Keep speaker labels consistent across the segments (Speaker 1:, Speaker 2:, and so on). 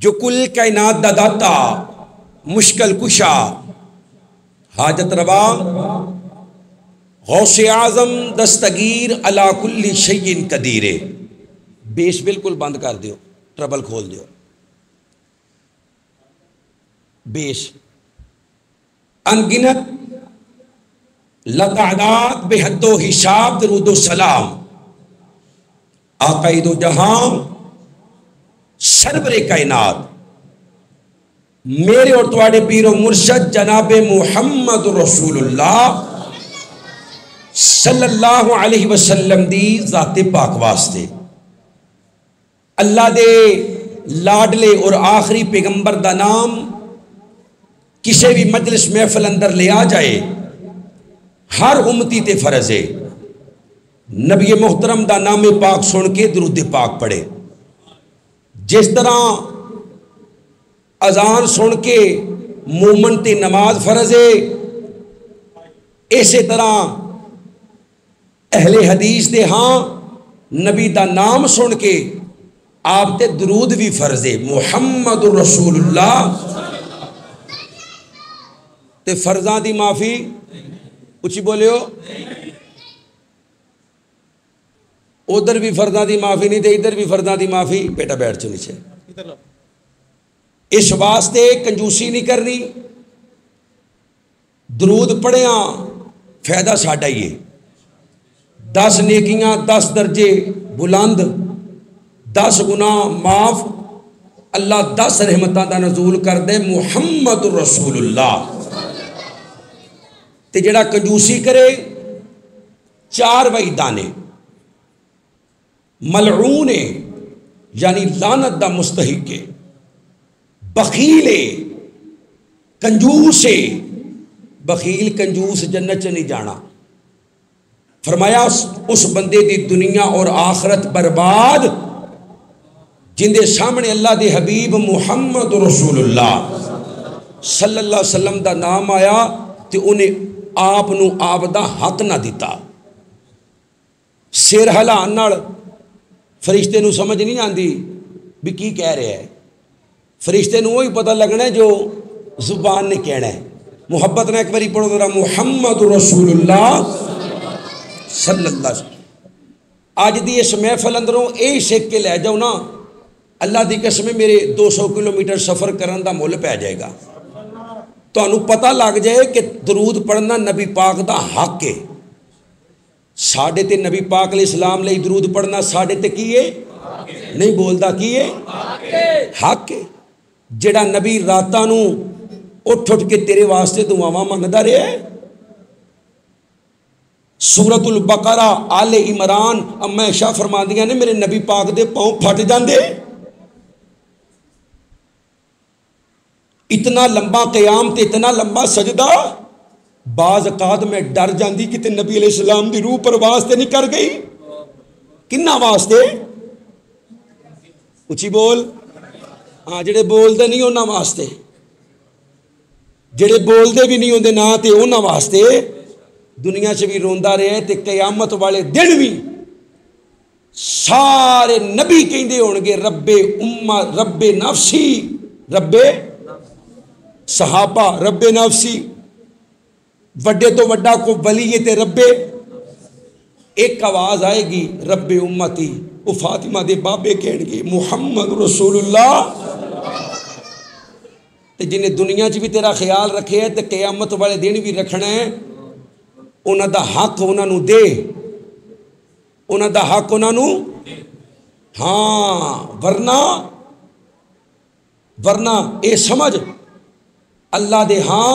Speaker 1: جو کل کائنات دا داتا، مشکل کشا، حاجت روا، غوث اعظم دستگیر علی کل شیء قدیر. بیس بالکل بند کر دیو، ٹربل کھول دیو. بیس انگنت لتعداد بے حد و حساب درود و سلام آقا دو جہاں سرور کائنات میرے اور تواڈے پیر و مرشد جناب محمد رسول اللہ صلی اللہ علیہ وسلم دی ذات پاک واسطے. اللہ دے لاڈلے اور آخری پیغمبر دا نام کسی بھی مجلس محفل اندر لے آ جائے ہر امتی تے فرض ہے نبی محترم دا نام پاک سن کے درود پاک پڑھے. جس طرح اذان سن کے مومن تے نماز فرض ہے، اسی طرح اہل حدیث دے ہاں نبی دا نام سن کے آپ تے درود بھی فرض ہے. محمد رسول اللہ تے فرضاں دی معافی اچھی بولے ہو. ادھر بھی فرضاں دی معافی نہیں تے ادھر بھی فرضاں دی معافی. بیٹا بیٹھ چو نیچے. اس واسطے کنجوسی نہیں کرنی. درود پڑھیاں فائدہ ساڈا ہی ہے. 10 نیکیاں 10 درجے بلند، 10 گناہ معاف، اللہ 10 رحمتاں دا نزول کر دے. محمد رسول اللہ. تے جڑا کنجوسی کرے 4 وعیدانے ملعون ہے یعنی لعنت دا مستحق ہے، بخیل ہے، کنجوس ہے. بخیل کنجوس جنت چ نہیں جانا. فرمایا اس بندے دی دنیا اور آخرت برباد جن دے سامنے اللہ دے حبیب محمد رسول اللہ صلی اللہ علیہ وسلم دا نام آیا تے انہیں آپ دا حق نہ دیتا. سر ہلان نال فرشتے نو سمجھ نہیں آندی بھی کی کہہ رہے ہیں. فرشتے نو وہی پتہ لگنا ہے جو زبان نے کہنا ہے. محبت نے ایک باری پڑھو ذرا محمد رسول اللہ صلی اللہ علیہ وسلم. آج دی اس محفل اندروں اے سیکھ کے لے جاؤ نا، اللہ دی قسم میرے 200 کلومیٹر سفر کرن دا مول پہ جائے گا. تو انہوں پتہ لگ جائے کہ درود پڑھنا نبی پاک دا حق ہے. ساڑھے تے نبی پاک علیہ السلام لئی درود پڑھنا ساڑھے تے کی ہے نہیں بولدا کی ہے حق ہے. جڑا نبی راتاں نو اٹھ اٹھ کے تیرے واسطے دعاواں منگدا رہے ہے. سورۃ البقرہ آل عمران اما عائشہ فرماندیاں نے میرے نبی پاک دے پاؤں پھٹ جاندے. اتنا لمبا قیام تے اتنا لمبا سجدہ بعض اوقات میں ڈر جاندی کہ تے نبی علیہ السلام دی روح پرواز تے نہیں کر گئی. کنہ واسطے اچھی بول. ہاں جڑے بول دے نہیں انہاں واسطے، جڑے بول دے بھی نہیں ہوندے نا تے انہاں واسطے. دنیا سے بھی روندا رہے تے قیامت والے دن بھی سارے نبی کہندے ہونگے رب امہ، رب نفسی، رب صحابہ، رب نفسی. وڈے تو وڈا کو ولی تے رب. ایک آواز آئے گی رب امتی، وہ فاطمہ دے بابے کہن گے محمد رسول اللہ. تے جنہیں دنیا چ بھی تیرا خیال رکھے ہے تے قیامت والے دن بھی رکھنا ہے. انہاں دا حق انہاں نو دے، انہاں دا حق انہاں نو. ہاں ورنہ اے سمجھ اللہ دے ہاں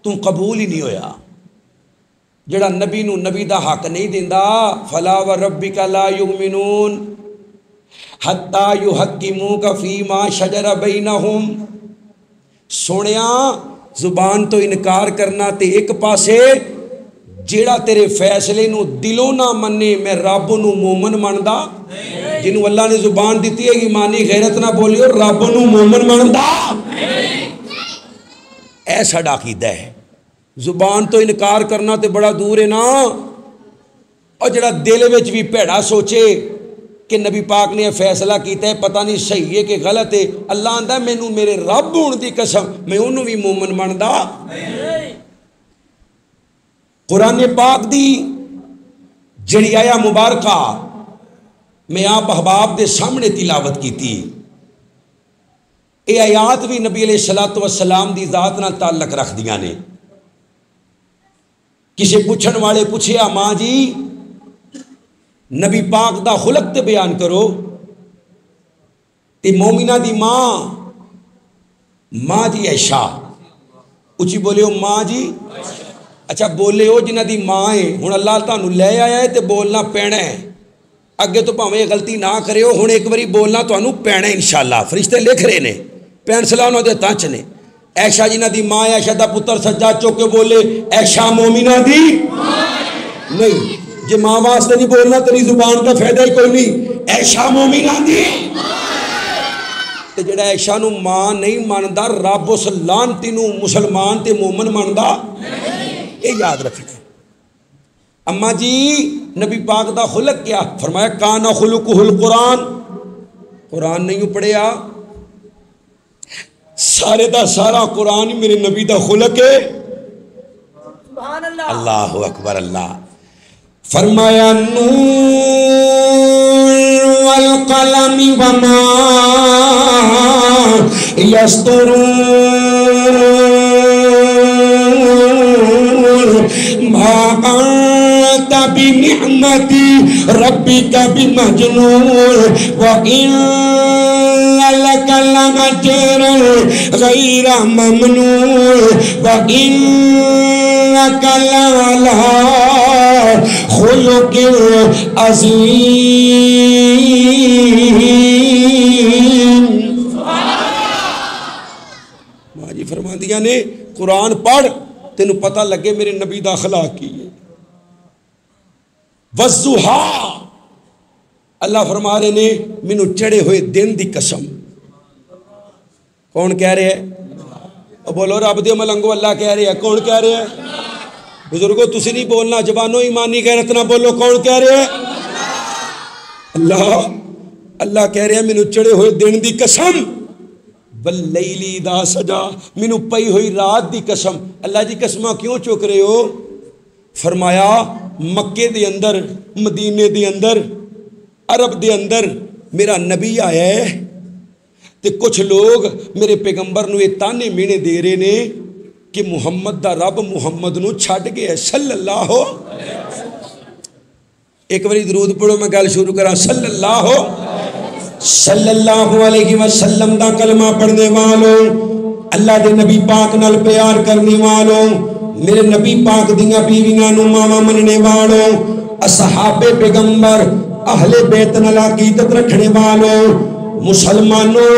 Speaker 1: تو قبول ہی نہیں ہویا. جڑا نبی نو نبی دا حق نہیں دیندا فلا وربک لا یؤمنون حتی یحکموک فیما شجر بینہم. سونیا زبان تو انکار کرنا تے ایک پاسے، جیڑا تیرے فیصلے نو دلوں نہ منے میں رب نو مومن مندا. جنہوں اللہ نے زبان دیتی ہے ایمانی غیرت نہ بولیو رب نو مومن مندا. ایسا عقیدہ ہے. زبان تو انکار کرنا تے بڑا دور ہے نا. اور جڑا دل وچ بھی بھیڑا سوچے کہ نبی پاک نے فیصلہ کیتا ہے پتہ نہیں صحیح ہے کہ غلط ہے. اللہ آندا مینوں میرے رب ہون دی قسم میں انہوں بھی مومن مندا. قرآن پاک دی جڑی آیا مبارکہ میں آپ احباب دے سامنے تلاوت کیتی. اے آیات بھی نبی علیہ الصلوۃ والسلام دی ذات نال تعلق رکھ دیاں نے. کسی پوچھن والے پوچھیا ماں جی نبی پاک دا خلق تے بیان کرو. تے مومنہ دی ماں جی عائشہ اچھی بولے ہو ماں جی. اچھا بولے ہو جنہ دی ماں ہے ہن اللہ تانوں لے آیا ہے تے بولنا پینا ہے. اگے تو بھاویں غلطی نہ کرے ہو ہن ایک باری بولنا تانوں پینا ہے انشاءاللہ. فرشتے لکھ رہے نے پینسلاں انہاں دے ہتھاں چ نے. عائشہ جنہ دی ماں ہے عائشہ دا پتر سجاد چوک کے بولے عائشہ مومنہ دی نہیں. جی ماں واسطے نہیں بولنا تیری زبان کا فائدہ ہی کوئی نہیں. عائشہ مومنہ دی تے جڑا عائشہ نو ماں نہیں ماندا رب اس لعنتی نو مسلمان تے مومن ماندا یہ یاد رکھنا. اما جی نبی پاک دا خلق کیا فرمایا کان خلقہ القرآن. قرآن نہیں پڑھیا سارے دا سارا قرآن میرے نبی دا خلق ہے. اللہ اکبر. اللہ فرمایا نون والقلم وما یسطرون ما انت بنعمت ربک بمجنون وان لك لأجرا غير ممنون وإنك لعلى خلق عظيم. ماں جی فرما دیا نے قرآن پڑھ تینوں پتہ لگے میرے نبی دا اخلاق کی ہے. والضحیٰ اللہ فرما رہے نے مینوں چڑھے ہوئے دن دی قسم. کون کہہ رہے ہیں بولو رب دے ملنگو اللہ کہہ رہے ہیں. کون کہہ رہے ہیں بزرگو تسی نہیں بولنا جوانو ایمانی غیرت نہ بولو. کون کہہ رہے ہیں اللہ. اللہ کہہ رہے ہیں مینوں چڑھے ہوئے دن دی قسم واللیل اذا سجا مینوں پئی ہوئی رات دی قسم. اللہ جی قسمہ کیوں چوک رہے ہو؟ فرمایا مکے دے اندر مدینے دے اندر عرب دے اندر میرا نبی آیا ہے تے کچھ لوگ میرے پیغمبر نو یہ تانے مینے دے رہے نے کہ محمد دا رب محمد نو چھڈ گیا صلی اللہ. ایک باری درود پڑھو میں گل شروع کراں. صلی اللہ علیہ وسلم دا کلمہ پڑھنے والوں اللہ دے نبی پاک نال پیار کرنے والوں میرے نبی پاک دیاں بیویاں نو ماواں مننے والوں اصحاب پیغمبر اہل بیت نال عقیدت رکھنے والوں مسلمانوں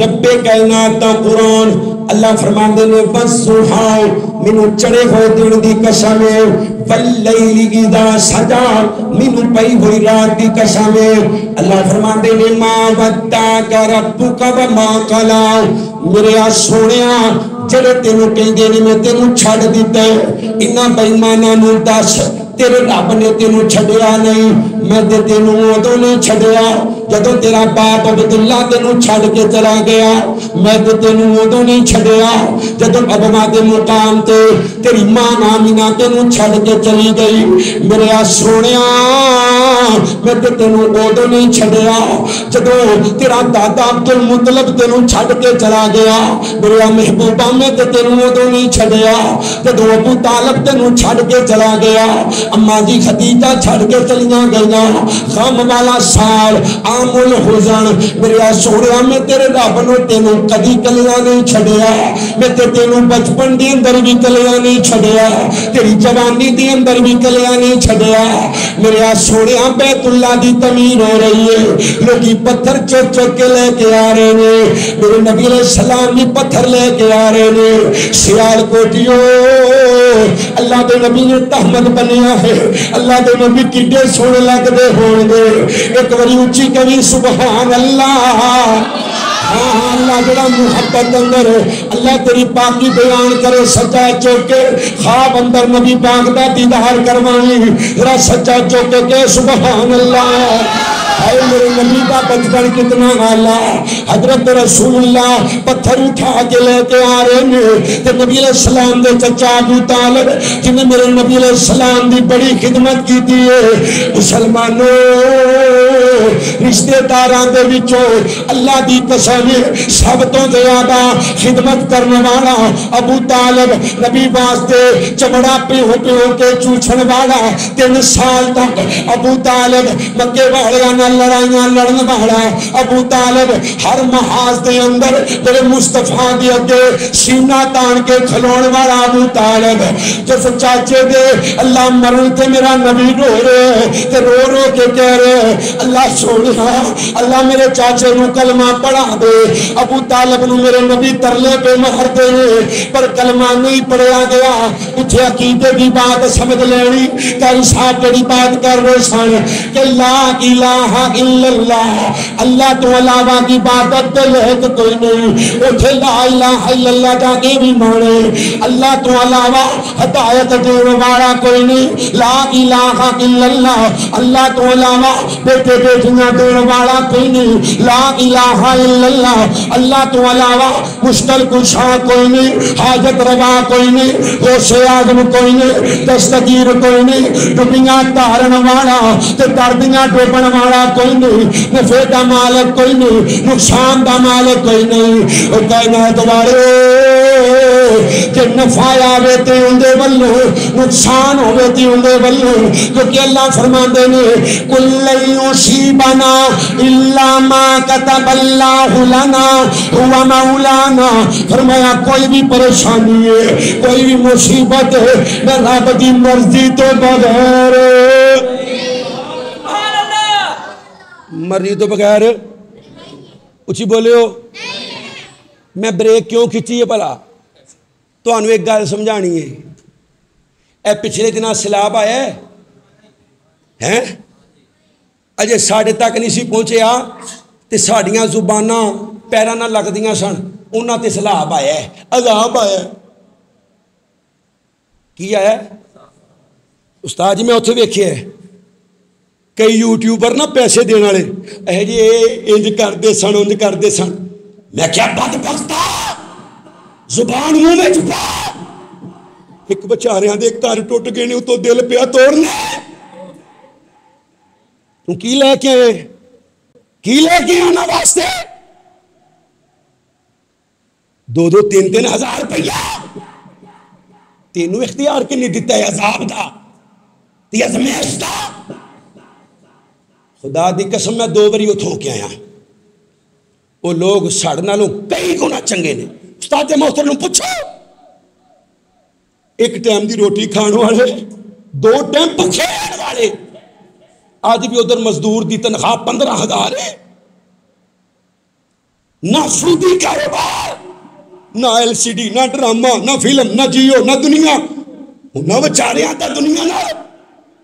Speaker 1: رب کائنات دا قرآن اللہ فرماندے نے والضحیٰ مینوں چڑھے ہوئے دن دی قسم ہے واللیل اذا سجا مینوں پئی ہوئی رات دی قسم ہے. اللہ فرماندے نے ما ودعک ربک وما قلی میرے سونیا جڑے تینوں کہندے نے میں تینوں چھڈ دتا ہے انہاں بے ایماناں نوں دس تیرے رب نے تینوں چھڈیا نہیں. میں تے تینوں ادوں نہیں چھڈیا جدوں تیرا باپ عبداللہ تینوں چھڈ کے چلا گیا. میں تے تینوں ادوں نہیں چھڈیا جدوں ابوا دے مقام تے تیری ماں آمینہ تینوں چھڈ کے چلی گئی. میرے سونیا میں تے تینوں ادوں نہیں چھڈیا جدوں تیرا دادا عبدالمطلب تینوں چھڈ کے چلا گیا. میرے محبوبہ میں تے تینوں ادوں نہیں چھڈیا جدوں ابو طالب تینوں چھڈ کے چلا گیا. اماں جی خدیجہ چھڈ کے چلیاں گئیاں. غم والا سال عام الحزن میرے سونیا میں تیرے رب نو تینوں کدی کلیاں نہیں چھڈیا. میں تے تینوں بچپن دی اندر بھی کلیاں نہیں چھڈیا تیری جوانی دی اندر بھی کلیاں نہیں چھڈیا. میرے سونیا بیت اللہ دی تعمیر ہو رہی ہے لوگی پتھر چوک چوک کے لے کے آ رہے نے. میرے نبی علیہ السلام بھی پتھر لے کے آ رہے نے. سیال کوٹیو اللہ دے نبی نے تحمد بنیا ہے. اللہ دے نبی کڈے سونے لگدے ہون گے. ایک باری اونچی کبھی سبحان اللہ. ہاں اللہ جڑا محبت اندر اللہ تیری پاکی بیان کرے سجا چوکے خواب اندر نبی پاک دا دیدار کروانی ذرا سجا چوکے کہ سبحان اللہ اے میرے نبی کا بچپن کتنا والا حضرت رسول اللہ پتھر اٹھا کے لے کے آ رہے ہیں تے نبی علیہ السلام دے چچا ابو طالب جنہیں میرے نبی علیہ السلام دی بڑی خدمت کی تھی مسلمانوں رشتے داراں دے وچوں اللہ دی قسم سب تو زیادہ خدمت کرنے والا ابو طالب نبی واسطے چمڑا پیو پیو کے چوچھن والا 3 سال تک ابو طالب مکے والے لڑائیاں لڑن والا ابو طالب ہر محاذ دے اندر تیرے مصطفیٰ دی اگے سینہ تان کے کھلون والا ابو طالب جس چاچے دے اللہ مرن تے میرا نبی رو رہے تے رو رو کے کہہ رہے اللہ سوڑا اللہ میرے چاچے نو کلمہ پڑھا دے ابو طالب نو میرے نبی ترلے پہ مہر دے پر کلمہ نہیں پڑھیا گیا اتھے عقیدے کی بات سمجھ لینی کل صاحب جڑی بات کر رہے سن کہ لا الہ الا اللہ اللہ تو علاوہ کی عبادت لہت کوئی نہیں اتھے لا الہ الا اللہ جا کے بھی مانے اللہ تو علاوہ ہدایت دین والا کوئی نہیں لا الہ الا اللہ اللہ تو علاوہ بیٹے بیٹیاں دین والا کوئی نہیں لا الہ الا اللہ اللہ تو علاوہ مشکل کشا کوئی نہیں حاجت روا کوئی نہیں غوث اعظم کوئی نہیں دستگیر کوئی نہیں ڈبیاں تارن والا تے دردیاں ڈوبن والا کوئی نہیں نفع دا مالک کوئی نہیں نقصان دا مالک کوئی نہیں او کائنات والے کہ نفع آوے تے اندے ولو نقصان ہوے تے اندے ولو کیونکہ اللہ فرماندے نے کل یصیبنا الا ما كتب اللہ لنا هو مولانا فرمایا کوئی بھی پریشانی ہے کوئی بھی مصیبت ہے نہ رب دی مرضی تو بغیر مرضی تو بغیر اچھی بولے ہو میں بریک کیوں کھچی ہے بھلا تو انہوں ایک گل سمجھانی ہے اے پچھلے دن سیلاب آیا ہے اجے ساڑھے تک نہیں سی پہنچے آ تے ساڑیاں زباناں پیراں نہ لگ دیاں سن انہاں تے سیلاب آیا ہے عذاب آیا ہے کی آیا ہے استاد جی میں اتھے ویکھیا ہے کئی یوٹیوبر نا پیسے دینے والے اے جی انج کرتے سن انج کرتے سن میں کیا بدبختا زبان منہ میں چھپا ایک بچاریاں دے گھر ٹوٹ گئے نے تو دل پیا توڑنے تو کی لے کے آنا واسطے 2-3 ہزار روپیہ تینوں اختیار کے نہیں دیتا ہے عذاب دا تی ازمیش دا خدا دی قسم میں 2 باری اتھوں کے آیا وہ لوگ ساڑھ نالوں کئی گنا چنگے نے استاد محترم پوچھو ایک ٹائم دی روٹی کھان والے 2 ٹائم پکھے رہن والے آج بھی ادھر مزدور دی تنخواہ 15,000 ہے نہ سودی کاروبار نہ LCD نہ ڈرامہ نہ فلم نہ جیو نہ دنیا نہ بچارے آتا دنیا نہ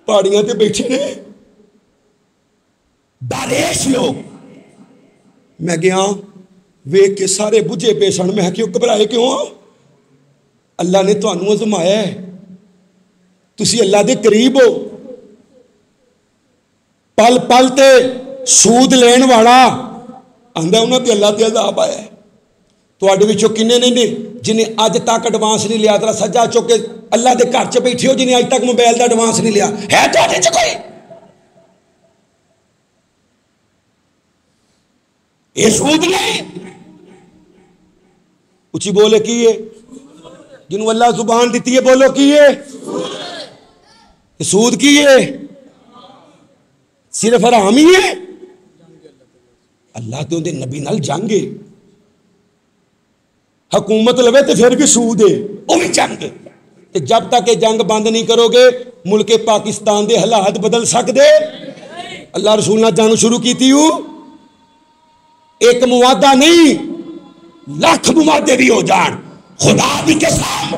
Speaker 1: پہاڑیاں تے بیٹھے نے داریش لوگ میں گیا ویک کے سارے بجھے پیشن میں کیوں گھبرائے کیوں اللہ نے تو انہوں آزمایا ہے تسی اللہ دے قریب ہو پل پل تے سود لین والا آندہ انہوں تے اللہ تے عذاب آیا ہے تو آڈے بھی چوکینے نہیں نے جنہیں آج تک ایڈوانس نہیں لیا ترہ سجا چوکے اللہ دے گھر چ بیٹھے ہو جنہیں آج تک موبائل دا ایڈوانس نہیں لیا ہے تو آڈے چکوئی یہ سود نہیں اچھی بولے کی ہے جنہوں اللہ زبان دیتی ہے بولو کی ہے یہ سود کی ہے صرف حرامی ہے اللہ تو دے نبی نال جنگے حکومت لوے تو پھر بھی سود ہے وہ بھی جنگ جب تک یہ جنگ بند نہیں کرو گے ملک پاکستان دے حالات بدل سکتے اللہ رسول نے جنگ شروع کی تھی ایک موادہ نہیں لاکھ موادے بھی ہو جان خدا دی قسم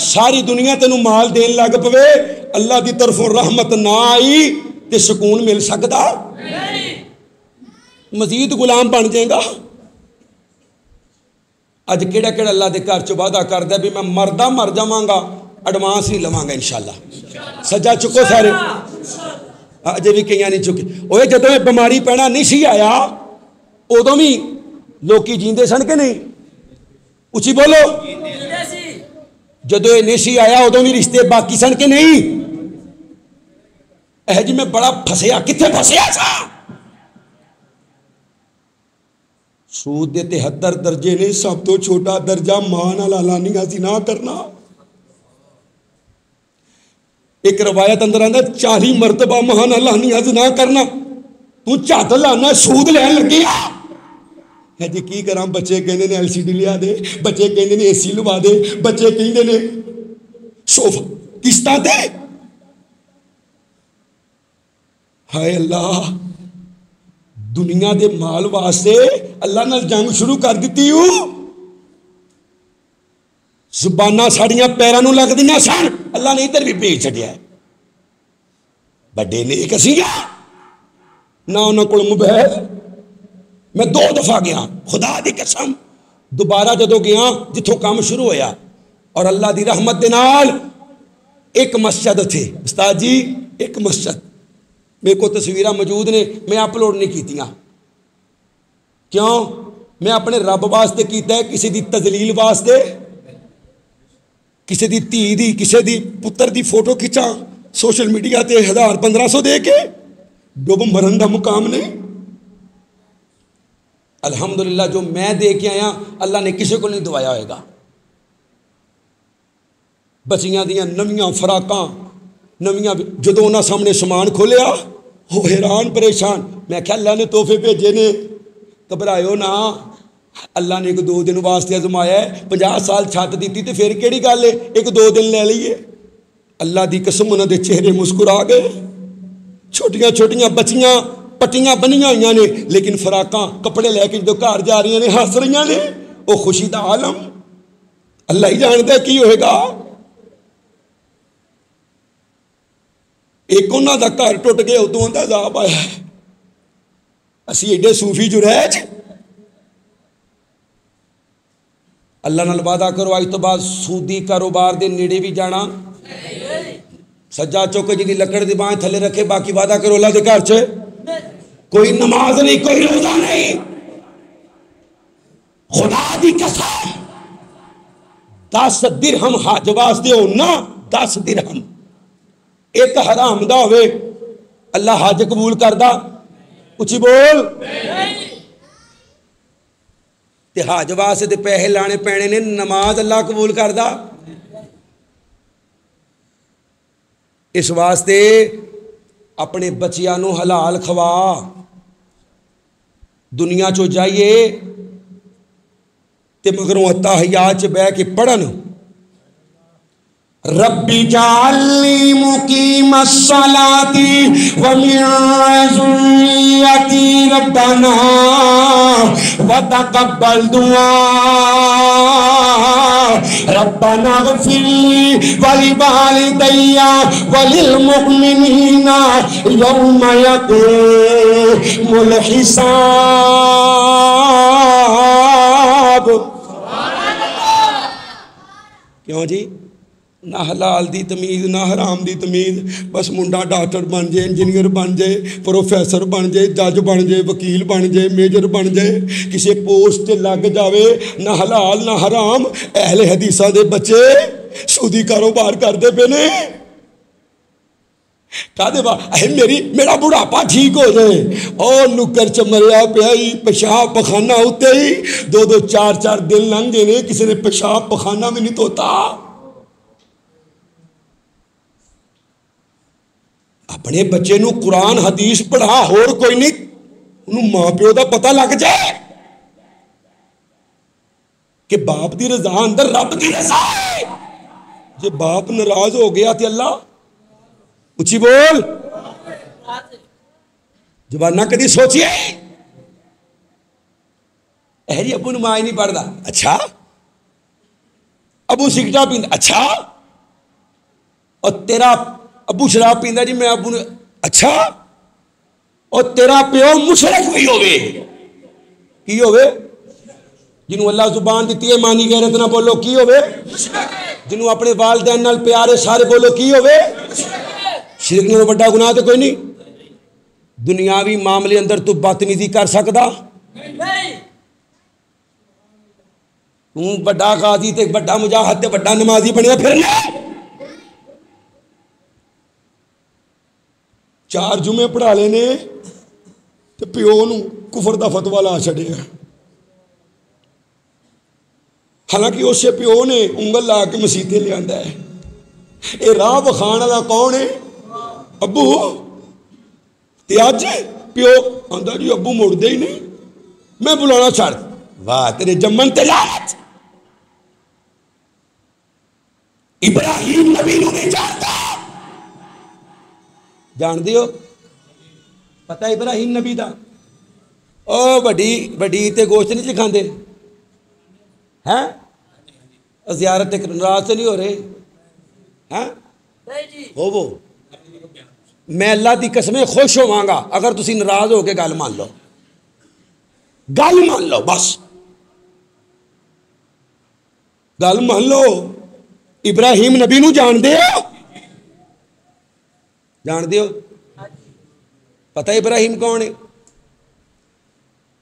Speaker 1: ساری دنیا تینوں مال دین لگ پوے اللہ دی طرفوں رحمت نہ آئی تے سکون مل سکتا مزید غلام بن جائے گا اج کہڑا کہڑا اللہ دے گھر چ وعدہ کردا بھی میں مردا مر جاواں گا ایڈوانس نہیں لواں گا انشاءاللہ. سجا چکو سارے اجے بھی کئی نہیں چکے. اوے جدوں یہ بیماری پینا نہیں سی آیا ادوں بھی لوکی جیندے سن کہ نہیں؟ اچھی بولو. جدو یہ نہیں سی آیا ادوں بھی رشتے باقی سن کہ نہیں؟ جی میں بڑا پھسیا. کتنے پھسیا سا؟ سود دے 73 درجے نے. سب تو چھوٹا درجہ ماں نال اعلانیہ زنا کرنا. ایک روایت اندر آندا 40 مرتبہ ماں نال اعلانیہ زنا کرنا. تو چت لانا سود لین لگیا ہے جی. کی کراں؟ بچے کہندے نے LCD لیا دے, بچے کہندے نے AC لوا دے, بچے کہندے نے صوفہ قسطاں تے. ہائے اللہ, دنیا دے مال واسطے اللہ نال جنگ شروع کر دیتی ہوں. زباناں ساڑیاں پیراں نوں لگ دیاں سن, اللہ نے ادھر بھی بھیج چھڈیا ہے. بڑے نیک اسی نہ انہاں کول موبائل. میں 2 دفعہ گیا خدا دی قسم. دوبارہ جدو گیا جتوں کام شروع ہویا اور اللہ دی رحمت دے نال ایک مسجد تھے استاد جی, ایک مسجد میرے کو تصویریں موجود نے, میں اپلوڈ نہیں کیتیاں. کیوں؟ میں اپنے رب واسطے کیتا ہے, کسی دی تذلیل واسطے, کسی دی دھی دی, کسی دی پتر دی فوٹو کھچاں سوشل میڈیا تے 1000-1500 دے کے ڈوب مرن دا مقام نہیں. الحمدللہ جو میں دے کے آیا اللہ نے کسی کو نہیں دوایا ہوئے گا. بچیاں دیاں نویاں فراقاں نویاں, جدو انہاں سامنے سامان کھولیا وہ حیران پریشان. میں کہا اللہ نے تحفے بھیجے نے, گھبرائیو نہ. اللہ نے 1-2 دن واسطے آزمایا ہے. 50 سال چھت دیتی تے پھر کیڑی گل ہے 1-2 دن لے لئیے. اللہ دی قسم انہاں دے چہرے مسکرا گئے. چھوٹیاں چھوٹیاں بچیاں پٹیاں بنیاں ہوئی نے, لیکن فراقاں کپڑے لے کے جدو گھر جا رہی نے ہس رہی نے. وہ خوشی دا عالم اللہ ہی جانتا کی ہوئے گا. ایک انہاں دا گھر ٹوٹ گیا ادوں دا عذاب آیا ہے. اسی ایڈے صوفی جو رہ اللہ نال وعدہ کرو اج تو بعد سودی کاروبار دے نیڑے بھی جانا. سجا چوک جی لکڑ دی بانھ تھلے رکھے, باقی وعدہ کرو اللہ دے گھر چ کوئی نماز نہیں, کوئی روزہ نہیں. خدا دی قسم 10 درہم حج واسطے ہونا, 10 درہم ایک حرام دا ہوئے اللہ حج قبول کردا؟ اچھی بول. تے حج واسطے تے پیسے لانے پینے نے, نماز اللہ قبول کردا؟ اس واسطے اپنے بچیاں نو حلال کھوا. دنیا چو جائیے تے مگروں اتحیات چ بہ کے پڑھن ربی جعلنی مقیم الصلاۃ ومن ذریتی ربنا وتقبل دعاء ربنا اغفر لی ولوالدی وللمؤمنین یوم یقوم الحساب. کیوں جی؟ نہ حلال دی تمیز نہ حرام دی تمیز. بس منڈا ڈاکٹر بن جائے, انجینئر بن جائے, پروفیسر بن جائے, جج بن جائے, وکیل بن جائے, میجر بن جائے, کسی پوسٹ لگ جاوے. نہ حلال نہ حرام. اہل حدیثاں دے بچے سودی کاروبار کرتے پے نے. میرا بڑھاپا ٹھیک ہو جائے, اور نکر چ مریا پیا ہی پیشاب پخانہ ہوتے ہی 2-2 4-4 دن لنگ گئے نے, کسی نے پیشاب پخانہ بھی نہیں دھوتا. اپنے بچے نو قرآن حدیث پڑھا, اور کوئی نہیں, انہوں ماں پیو دا پتہ لگ جائے کہ باپ دی رضا اندر رب دی رضا ہے. جے باپ ناراض ہو گیا تے اللہ اچھی بول. جوانہ کدی سوچیے جی ابو نماز نہیں پڑھتا, اچھا ابو سگریٹا پیندا, اچھا اور تیرا ابو شراب پیندا جی میں ابو نے, اچھا اور تیرا پیو مشرک بھی ہوئے. کی ہوئے؟ جنہوں اللہ زبان دیتی ہے مانی غیرت نہ بولو کی ہوئے، جنہوں اپنے والدین نال پیارے سارے بولو کی ہوئے، شرک نے بڑا گناہ تو کوئی نہیں۔ دنیاوی معاملے اندر تو بدتمیزی کر سکتا، تو بڑا غازی تے بڑا مجاہد تے بڑا نمازی بنیا پھرنا، 4 جمعے پڑھا لینے تے پیو نو کفر دا فتویٰ لا چھڑیا، حالانکہ اسے پیو نے انگل لا کے مسیطے لے آندا ہے۔ اے راہ بخان والا کون ہے؟ ابو تے اج پیو آندا جی ابو مڑ دے ہی نہیں، میں بلانا چھڑ، واہ تیرے جمن تے لعنت۔ ابراہیم نبی نو نہیں جانتا، جان دیو پتہ ابراہیم نبی دا؟ او بڑی تے گوشت نہیں کھاندے ہیں؟ زیارت ناراض سے نہیں ہو رہے ہیں؟ ہو وہ میں اللہ دی قسمیں خوش ہواں گا اگر تسی ناراض ہو کے گل مان لو، گل مان لو، بس گل مان لو۔ ابراہیم نبی نو جان دے ہو؟ جان دیو؟ پتہ ابراہیم کون ہے؟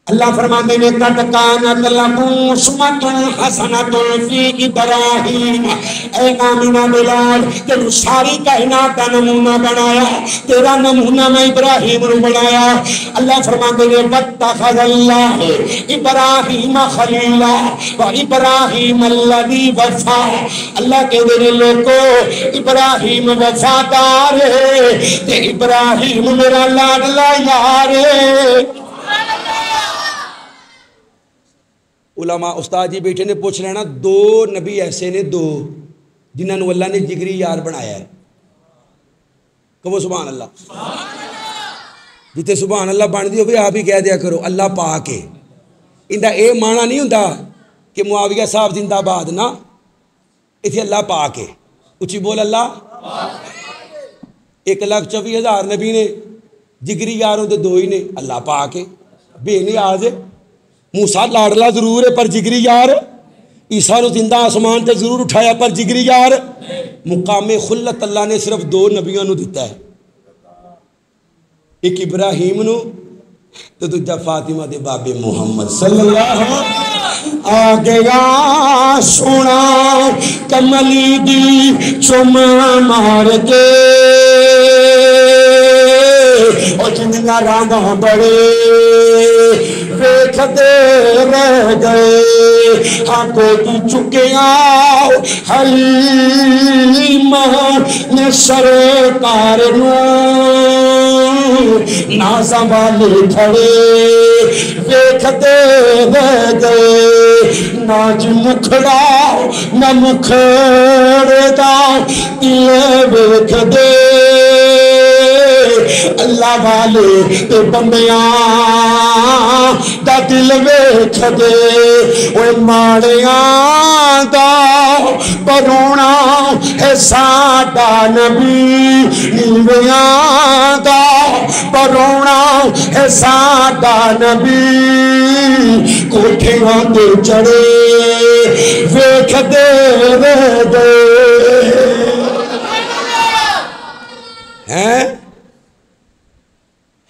Speaker 1: اللہ فرماتے ہیں قد کانت لکم اسوۃ حسنۃ فی ابراہیم، اے آمنہ بلال تینوں ساری کائنات کا نمونہ بنایا، تیرا نمونہ میں ابراہیم نے بنایا۔ اللہ فرماتے ہیں واتخذ اللہ ابراہیم خلیلا وابراہیم الذی وفا، اللہ کے دے لوگو ابراہیم وفادار ہے تے ابراہیم میرا لاڈلا یار ہے۔ علماء استاد جی بیٹھے نے پوچھ لینا، 2 نبی ایسے نے، 2 جنہوں نے اللہ نے جگری یار بنایا ہے، کہو سبحان اللہ۔ جتے سبحان اللہ بن دی ہوئے آپ ہی کہہ دیا کرو اللہ پاک ہے۔ اندہ اے معنی نہیں ہوتا کہ معاویہ صاحب زندہ باد نا، اتھے اللہ پاک ہے، اچھی بول اللہ 1,24,000 نبی نے، جگری یاروں دے 2 ہی نے، اللہ پاک ہے، بے نیاز ہے۔ موسیٰ لاڈلا ضرور ہے پر جگری یار، عیسیٰ نے زندہ آسمان تے ضرور اٹھایا پر جگری یار۔ مقام خلت اللہ نے صرف 2 نبیوں نو دیتا ہے، ایک ابراہیم نو تو دوجا فاطمہ دے بابے محمد صلی اللہ علیہ وسلم۔ آگیا سونا کملی دی چم مار کے اور جنگا راندہ بڑے ویکھتے رہ گئے، ہاں کوئی چکے آؤ حلیمہ نے سرکار نو نازاں والے کھڑے ویکھتے رہ گئے، نہ جی مکھڑا نہ مکھڑے دا یہ ویکھ دے، اللہ والے تے بندیاں دا دل ویکھ دے، اوے ماڑیاں دا پرونا ہے ساڈا نبی، نیویاں دا پرونا ہے ساڈا نبی، کوٹھیاں تے چڑھے ویکھ دے رہ دے ہیں۔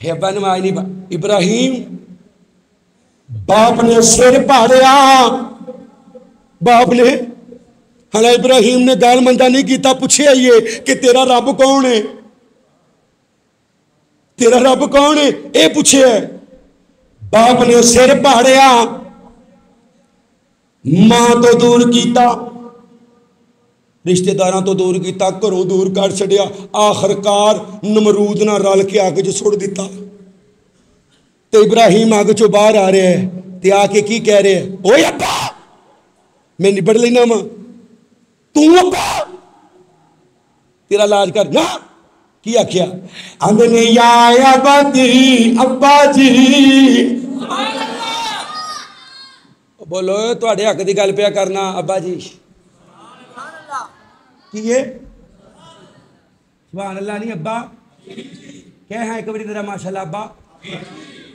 Speaker 1: ابا نماز نہیں، ابراہیم باپ نے سر پاڑیا، باپ نے ہاں ابراہیم نے گال مندہ نہیں کیتا، پوچھے آئیے کہ تیرا رب کون ہے، تیرا رب کون ہے، اے پوچھے ہے۔ باپ نے سر پاڑیا، ماں تو دور کیتا، رشتہ داراں تو دور کیتا، گھروں دور کر چھڑیا، آخرکار نمرود نہ رل کے آگے جو چھوڑ دیتا۔ تو ابراہیم آگے جو باہر آ رہے ہیں تے آ کے کی کہہ رہے ہیں، اوے ابا میں نبڑ لینا ماں، تو ابا تیرا لاج کر نا کیا کیا اندنے یا ابا دی ابا جی، بولو تو اڑے حق دی گل پیا کرنا ابا جی کیے سبحان اللہ نہیں ابا کہہ ہیں ایک بڑی طرح ماشاءاللہ ابا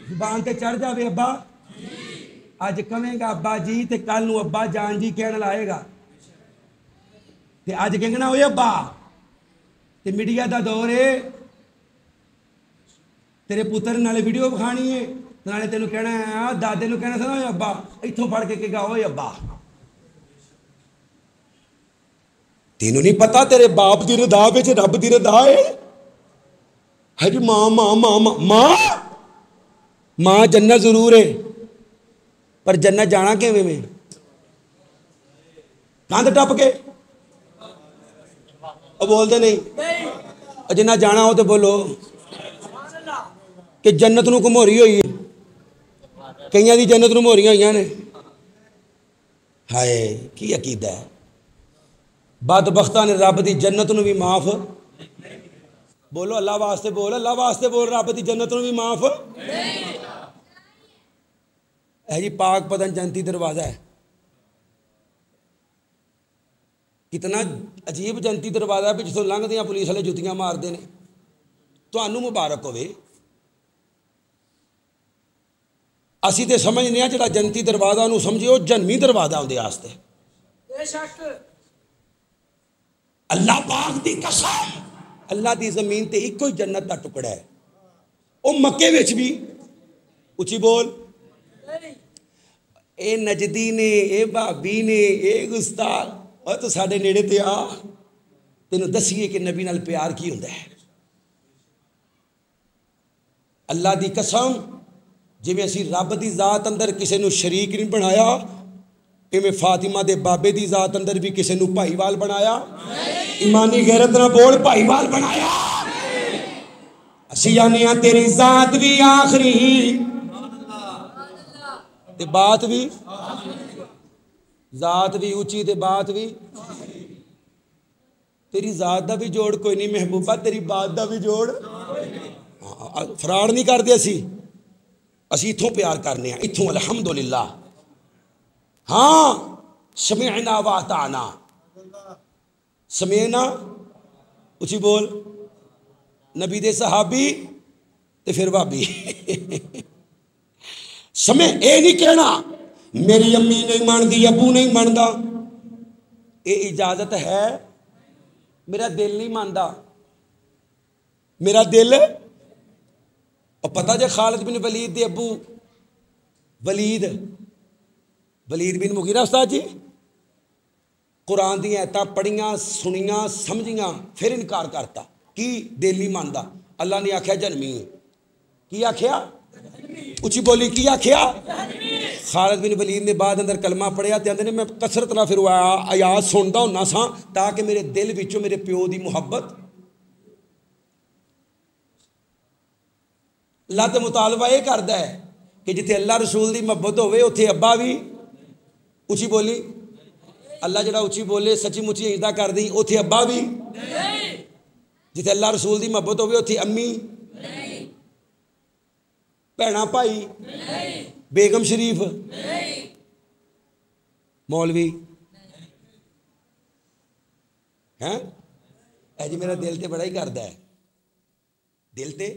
Speaker 1: زبان تے چڑھ جاوے ابا اج کہیں گا ابا جی تے کل نو ابا جان جی کہنے لائے گا تے اج کہنا ہوئے ابا تے میڈیا دا دور ہے تیرے پتر نالے ویڈیو بکھانی ہے نالے تینوں کہنا ہے دادے نو کہنا سنا ہوئے ابا اتھوں پڑھ کے کہے گا ہوئے ابا تینوں نہیں پتا تیرے باپ دی رضا وچ رب دی رضا ہے ہے جی ماں ماں ماں ماں ماں ماں جنت ضرور ہے پر جنت جانا کیویں میں کاندھ ٹپ کے بول دے نہیں جنہ جانا ہو تو بولو کہ جنت نو گھموری ہوئی ہے کئیاں دی جنت نو موریاں ہوئی نے ہائے کی عقیدہ ہے بدبختاں نے رب دی جنت نو بھی معاف بولو اللہ واسطے بول رب دی جنت نو بھی معاف ہے جی پاک پتن جنتی دروازہ ہے کتنا عجیب جنتی دروازہ ہے جتوں لنگھ دیاں پولیس والے جتیاں مارتے ہیں تمہوں مبارک ہوئے اسی تے سمجھنے ہیں جڑا جنتی دروازہ انہوں سمجھے جنمی دروازہ اندے آستے اللہ پاک دی قسم اللہ دی زمین تے ایک کوئی جنت دا ٹکڑا ہے او مکے وچ بھی اچھی بول اے نجدی نے اے بھابی نے اے گستاخ اور تو ساڑھے نیڑے تے آ تینوں دسیے کہ نبی نال پیار کی ہوندہ ہے اللہ دی قسم جی میں اسی رب دی ذات اندر کسے نو شریک نہیں بنایا میں فاطمہ دے بابے دی ذات اندر بھی کسے نو بھائی وال بنایا ایمانی غیرت نہ بول بھائی وال بنایا اسی جانیاں تیری ذات بھی آخری تے بات بھی ذات بھی اونچی تے بات بھی تیری ذات دا بھی جوڑ کوئی نہیں محبوبہ تیری بات دا بھی جوڑ فراڈ نہیں کر دے اسی اتھوں پیار کرنے ہیں اتھوں الحمدللہ ہاں سمعنا واطعنا سمعنا اچھی بول نبی دے صحابی تے پھر بابی سمے اے نہیں کہنا میری امی نہیں ماندی ابو نہیں ماندا اے اجازت ہے میرا دل نہیں ماندا میرا دل اور پتہ جے خالد بن ولید دے ابو ولید بن مغیرہ استاد جی قرآن دی آیتاں پڑھیاں سنیاں سمجھیاں پھر انکار کرتا کی دل نہیں ماندا اللہ نے آکھیا جنمی کی آکھیا اچھی بولی کی آکھیا خالد بن ولید نے بعد اندر کلمہ پڑھیا تے اندر نے میں کثرت نہ پھر آیات سندا ہوندا سا تاکہ میرے دل وچوں میرے پیو دی محبت اللہ تے مطالبہ یہ کردا ہے کہ جتھے اللہ رسول دی محبت ہوئے اتھے ابا بھی اچھی بولی اللہ جڑا اچھی بولے سچی مچی اجدا کر دی اتھے ابا بھی جتھے اللہ رسول دی محبت ہوئے اتھے امی بھیڑاں بھائی بیگم شریف مولوی ہیں اے جی میرا دل تے بڑا ہی کردا ہے دل تے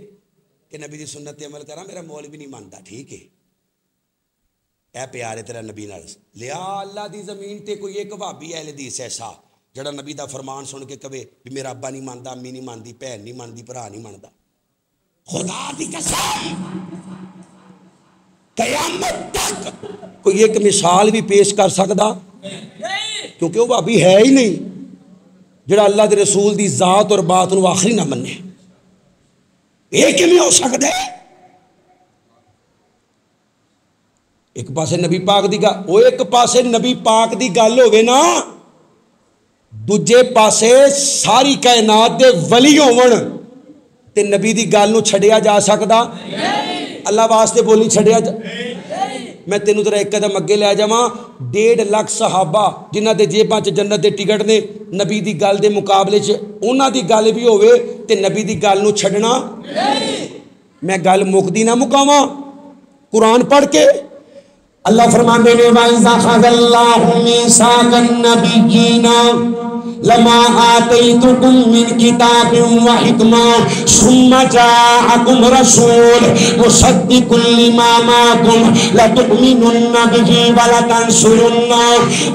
Speaker 1: کہ نبی دی سنت تے عمل کرا میرا مولوی نہیں مانتا ٹھیک ہے اے پیار ہے تیرا نبی نال لیا اللہ دی زمین تے کوئی ایک وہابی اہل حدیث ایسا جڑا نبی دا فرمان سن کے کہے بھی میرا ابا نہیں مانتا امی نہیں مانتی بہن نہیں مانتی بھرا نہیں مانتا خدا دی قسم قیامت تک کوئی ایک مثال بھی پیش کر سکتا کیونکہ وہ وہابی ہے ہی نہیں جڑا اللہ دے رسول دی ذات اور بات نو آخری نہ مننے یہ کیویں ہو سکتا ہے ایک پاسے نبی پاک دی گل وہ ایک پاسے نبی پاک دی گل ہوئے نا دوجے پاسے ساری کائنات دے ولی ہون تے نبی دی گل نو چھڈیا جا سکدا اللہ واسطے بولی چھڈیا جا میں تینوں ذرا ایک قدم اگے لے جاواں 1.5 لاکھ صحابہ جنہاں دے جیباں چ جنت دے ٹکٹ نے نبی دی گل دے مقابلے چ انہاں دی گل بھی ہوئے تے نبی دی گل نو چھڈنا میں گل مکدی نہ مکاواں قرآن پڑھ کے اللہ فرماندے نے وَإِذَا أَخَذَ اللَّهُ مِيثَاقَ النَّبِيِّينَ لما آتيتكم من كتاب وحكمة ثم جاءكم رسول مصدق لما معكم لتؤمنن به ولتنصرنه.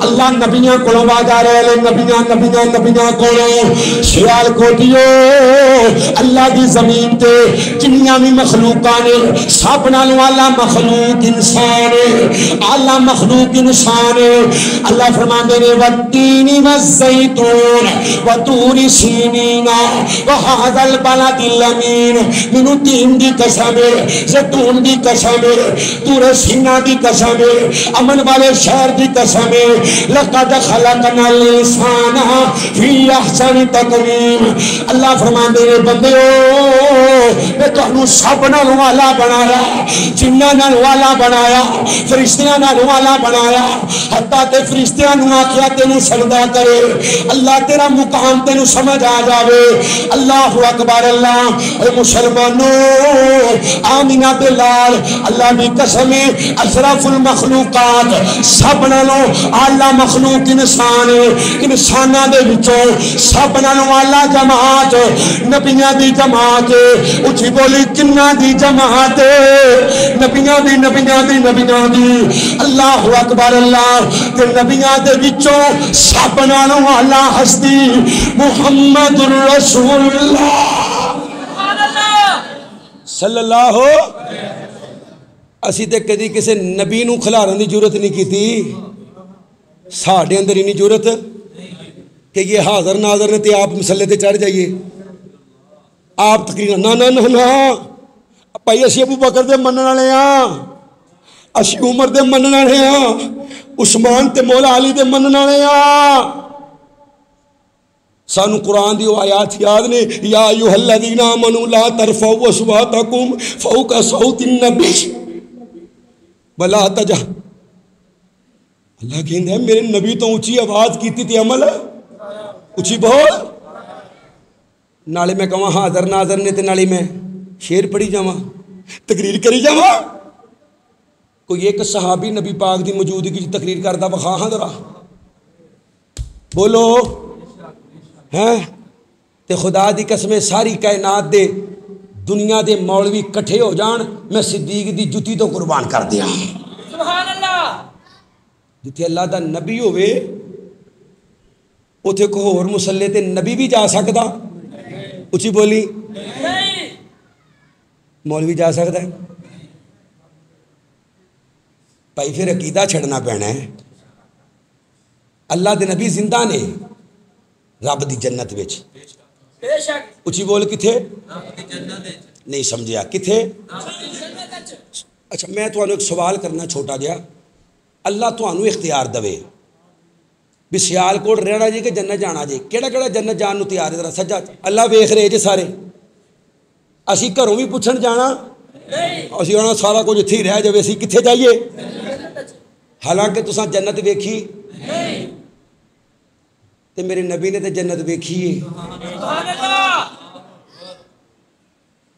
Speaker 1: اللہ نبیوں کو آجا رہے لے نبیوں کو سیال کو دیو. اللہ دی زمین تے جنیاں بھی مخلوقاں نے سب نال والا مخلوق انسان ہے, اعلی مخلوق انسان ہے. اللہ فرماندے نے والتین والزیتون وطور سینین وہذا البلد الامین. مینوں تین دی قسم ہے, زیتون دی قسم ہے, طور سینا دی قسم ہے, امن والے شہر دی قسم ہے. لقد خلقنا الانسان فی احسن تقویم. اللہ فرماندے نے بندیو میں تانوں سب نال والا بنایا, جناں نال والا بنایا, فرشتیاں نال والا بنایا. حتیٰ تے فرشتیاں نوں آکھیا تینوں سجدہ کرے. اللہ تیرا مقام تینوں سمجھ آ جاوے. اللہ اکبر. اللہ اے مسلمانوں آمینہ بلال اللہ دی قسم ہے اشرف المخلوقات سب نالوں اعلی مخلوق انسان ہے. انساناں دے وچوں سب نالوں اعلی جماعت نبیاں دی جماعت. اچھی بولی کناں دی جماعت نبیاں دی. اللہ اکبر. اللہ تے نبیاں دے وچوں سب نالوں اعلی ہستی محمد الرسول اللہ صلی اللہ ہو. اسی تے کدی کسے نبی نو کھلارن دی ضرورت نہیں کیتی. ساڈے اندر ہی نہیں ضرورت کہ یہ حاضر ناظر نے تے آپ مسلے تے چڑھ جائیے آپ تقریر. نا نا نا نا بھائی اسی ابو بکر دے منن والے ہاں, اسی عمر دے منن والے ہاں, عثمان تے مولا علی دے منن والے ہاں. سانو قرآن دی آیات یاد نے یا ایھا الذین آمنوا لا ترفعوا اصواتکم فوق صوت النبی ولا تجہروا. اللہ کہندا ہے میرے نبی تو اونچی آواز کیتی تے عمل اونچی بول. نالے میں کہاں حاضر ناظر نے تے نالے میں شعر پڑھی جاواں تقریر کری جاواں. کوئی ایک صحابی نبی پاک دی موجودگی کی تقریر کردا بخا ہاں ذرا بولو ہیں. تے خدا دی قسم ساری کائنات دے دنیا دے مولوی کٹھے ہو جان میں صدیق دی جتی تو قربان کر دیاں. سبحان اللہ. جتھے اللہ دا نبی ہوئے اتھے کوئی اور مسلے تے نبی بھی جا سکدا اچھی بولی مولوی جا سکتا ہے. بھائی پھر عقیدہ چھڑنا پینا ہے. اللہ دے نبی زندہ نے رب دی جنت وچ اچھی بول کتھے نہیں سمجھیا کتھے. اچھا میں تمہیں ایک سوال کرنا چھوٹا جہا. اللہ تمہیں اختیار دے بھی سیال کوٹ رہنا جی کہ جنت جانا جی کہڑا کہڑا جنت جان نو تیار ہے ذرا سجا. اللہ ویکھ رہے جی سارے. اسی گھروں بھی پوچھن جانا اسی آنا سارا کچھ اتھے ہی رہ جائے اسی کتھے جائیے. حالانکہ تساں جنت ویکھی تے میرے نبی نے تے جنت ویکھی ہے.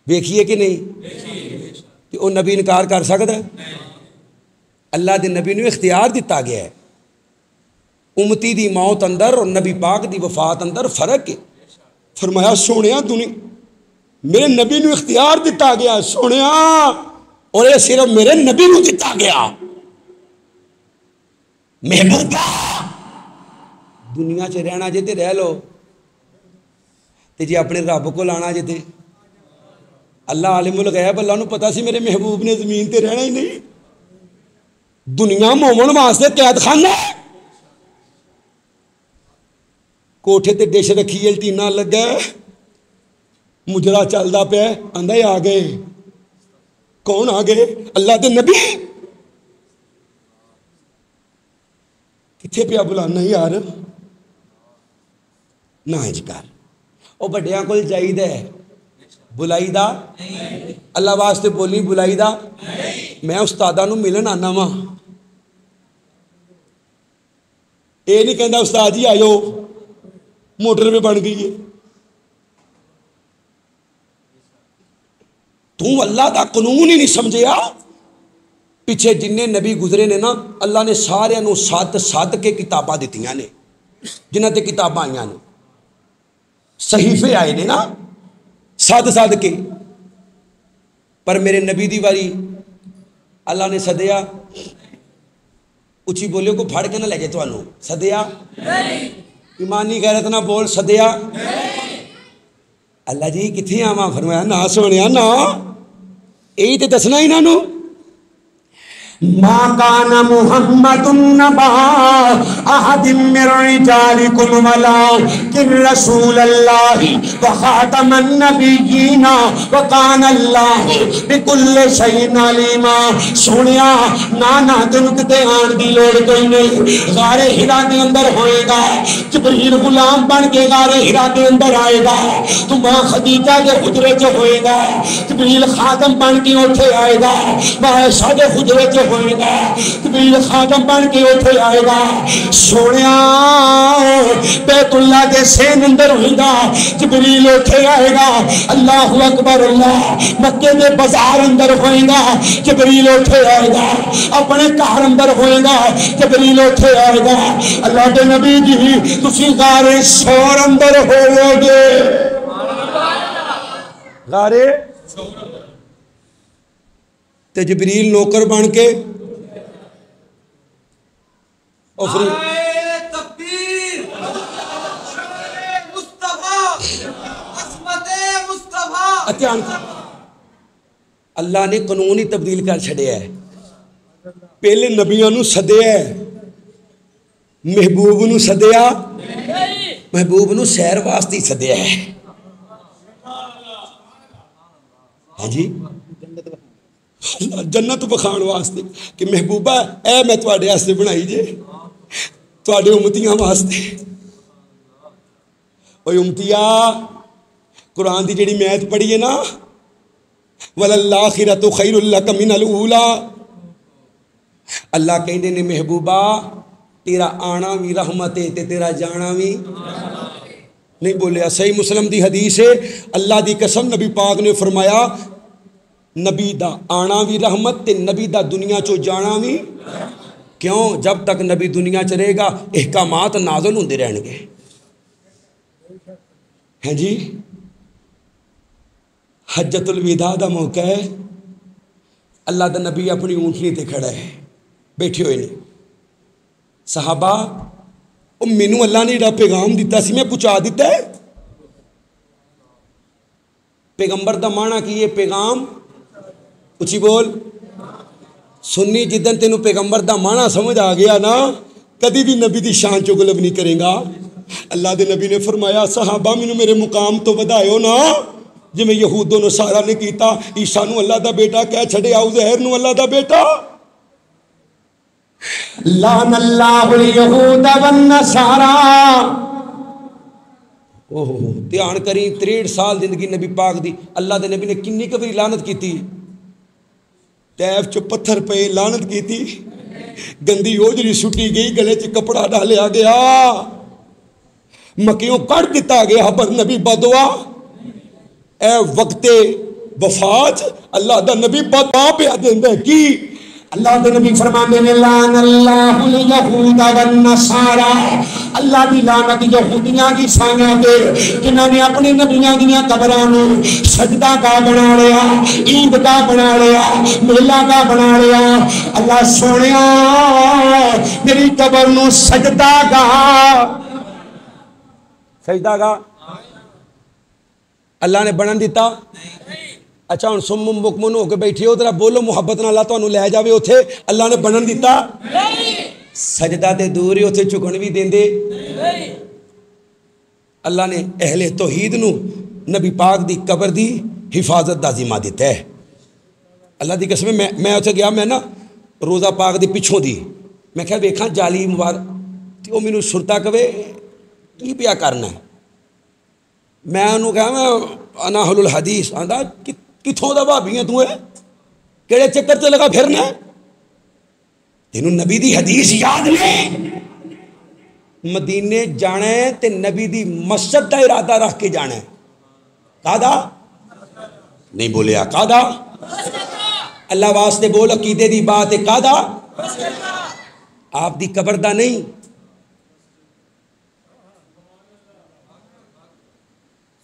Speaker 1: ویکھیے کہ نہیں کہ وہ نبی انکار کر سکتا ہے. اللہ دے نبی نے اختیار دیتا گیا ہے. امتی دی موت اندر اور نبی پاک دی وفات اندر فرق ہے. فرمایا سونیا دنیا میرے نبی نو اختیار دیتا گیا سونیا اور یہ صرف میرے نبی نو دیتا گیا. محبوبہ دنیا چ رہنا جے تے رہ لو تے جی اپنے رب کو لانا جے تے اللہ عالم الغیب اللہ نو پتا سی میرے محبوب نے زمین تے رہنا ہی نہیں. دنیا مومن واسطے قید خانہ ہے. کوٹھے تے ڈش رکھی ہے ٹینا لگا مجرا چلدا پیا آندا آ گئے. کون آ گئے؟ اللہ دے نبی. کتھے پیا بلانا یار نہ انج کر. او بڑیاں کول جائیدا ہے بلائی دا اللہ واسطے بولی بلائی دا. میں استاداں نو ملن آنا وا اے نہیں کہندا استاد جی آئیو موٹر پہ بن گئی ہے. تو اللہ دا قانون ہی نہیں سمجھیا. پیچھے جننے نبی گزرے نے نا اللہ نے سارے نو سات کے کتاباں دتیاں نے. جنہاں تے کتاباں آئیاں نے صحیفے آئے نے نا ساد کے، پر میرے نبی دی واری اللہ نے سدیا، اچھی بولیو کو پھاڑ کے نہ لگے تو انہوں سدیا ایمانی غیرت نہ بول سدیا اللہ جی کتھے آماں فرمایا نا سونیا نا یہی تے دسنا ہی نہ نو ما کان محمد نبا احد من رجالکم ولکن رسول اللہ وخاتم النبیین وکان اللہ بکل شیء علیما۔ سونیا نانا تینوں کتے آن دی لوڑ کوئی نہیں، غار ہرا دے اندر ہوئے گا، جبریل غلام بن کے غار ہرا دے اندر آئے گا، تو ماں خدیجہ کے حجرے چ ہوئے گا، جبریل خادم بن کے اٹھے آئے گا، ماں عائشہ کے حجرے چ ہوئے گا، جبریل خادم بن کے اٹھے آئے گا۔ سونیا بیت اللہ کے سین اندر ہوئے گا، جبریل اٹھے آئے گا، اللہ اکبر اللہ، مکے کے بازار اندر ہوئے گا، جبریل اٹھے آئے گا، اپنے گھر اندر ہوئے گا، جبریل اٹھے آئے گا۔ اللہ کے نبی جی تسی غار ثور اندر ہوو گے، غار تے جبریل نوکر بن کے
Speaker 2: تکبیر مصطفیٰ عصمت مصطفیٰ۔
Speaker 1: اللہ نے قانون ہی تبدیل کر چھڑیا ہے، پہلے نبیوں نو سدیا ہے، محبوب نو سدیا، محبوب نو سیر واسطے سدیا ہے، ہاں جی جنت بخان واسطے کہ محبوبہ اے میں تواڈے واسطے بنائی جے، تواڈے امتیاں واسطے۔ اوے امتیا قرآن دی جڑی میت پڑھی ہے نا وَلَلْآخِرَةُ خَيْرٌ لَكَ مِنَ الْأُولَى، اللہ کہندے نے محبوبہ تیرا آنا بھی رحمت ہے تے تیرا جانا بھی نہیں بولیا۔ صحیح مسلم دی حدیث ہے، اللہ دی قسم نبی پاک نے فرمایا نبی دا آنا بھی رحمت تے نبی دا دنیا چو جانا بھی، کیوں؟ جب تک نبی دنیا چ رہے گا احکامات نازل ہوندے رہن گے، ہیں جی۔ حجت الوداع دا موقع ہے، اللہ دا نبی اپنی اونٹنی تے کھڑا ہے، بیٹھے ہوئے نہیں، صحابہ مینوں اللہ نے جڑا پیغام دیتا سی میں پہنچا دیتا ہے۔ پیغمبر دا معنی کی یہ پیغام اچھی بول سنی، جدن تینوں پیغمبر دا معنی سمجھ آ گیا نا کدی بھی نبی دی شان چو غلب نہیں کرے گا۔ اللہ دے نبی نے فرمایا صحابہ مینوں میرے مقام تو بدھائیو نا، جی میں یہود و نصارہ نے کیتا، عیسیٰ نو اللہ دا بیٹا کہہ چھڑے آؤ، زہر نو اللہ دا بیٹا۔ لعن اللہ الیہود والنصارہ، دھیان کریں 63 سال زندگی نبی پاک دی، اللہ دے نبی نے کنی کبھی لعنت کی تھی، طیف چو پتھر پہ لعنت کی تھی، گندی اوجری سٹی گئی، گلے چ کپڑا ڈالیا گیا، مکیوں کٹ دیتا گیا، پر نبی بدعا اے وقت وفات اللہ دا نبی بدعا پہ دیندے کی۔ اللہ دے نبی فرماندے نے لعن اللہ الیہود والنصارى، اللہ دی لعنت یہودیاں دی سایاں تے جنہاں نے اپنی نبیاں دیاں قبراں نو سجدہ گاہ بنا لیا، عیدگاہ بنا لیا، میلہ گاہ بنا لیا۔ اللہ سونیا میری قبر نو سجدہ گاہ، سجدہ گاہ اللہ نے بنن دیتا۔ اچھا ہن سمم بکمن ہو کے بیٹھے ہو ذرا بولو محبت نال اللہ تانوں لے جاوے اوتھے، اللہ نے بنن دیتا؟ سجدہ تے دور ہی اوتھے چکن بھی دیندے۔ اللہ نے اہل توحید نو نبی پاک دی قبر دی حفاظت دا ذمہ دیتا ہے۔ اللہ دی قسم میں اوتھے گیا، میں نا روزہ پاک دی پچھوں دی میں کہا ویکھاں جعلی مبارک تے او مینوں سرتا کہے کی پیا کرنا ہے، میں انہوں کہا میں انا اہل الحدیث، آندا کتھوں دا بھابی ہیں تو ہے کیڑے چکر چ لگا پھرنا ہے، تینوں نبی دی حدیث یاد نہیں؟ مدینے جانا ہے تے نبی دی مسجد دا ارادہ رکھ کے جانا ہے، کہا نہیں بولیا، کہا اللہ واسطے بول، عقیدے دی بات ہے، کہا آپ دی قبر دا نہیں۔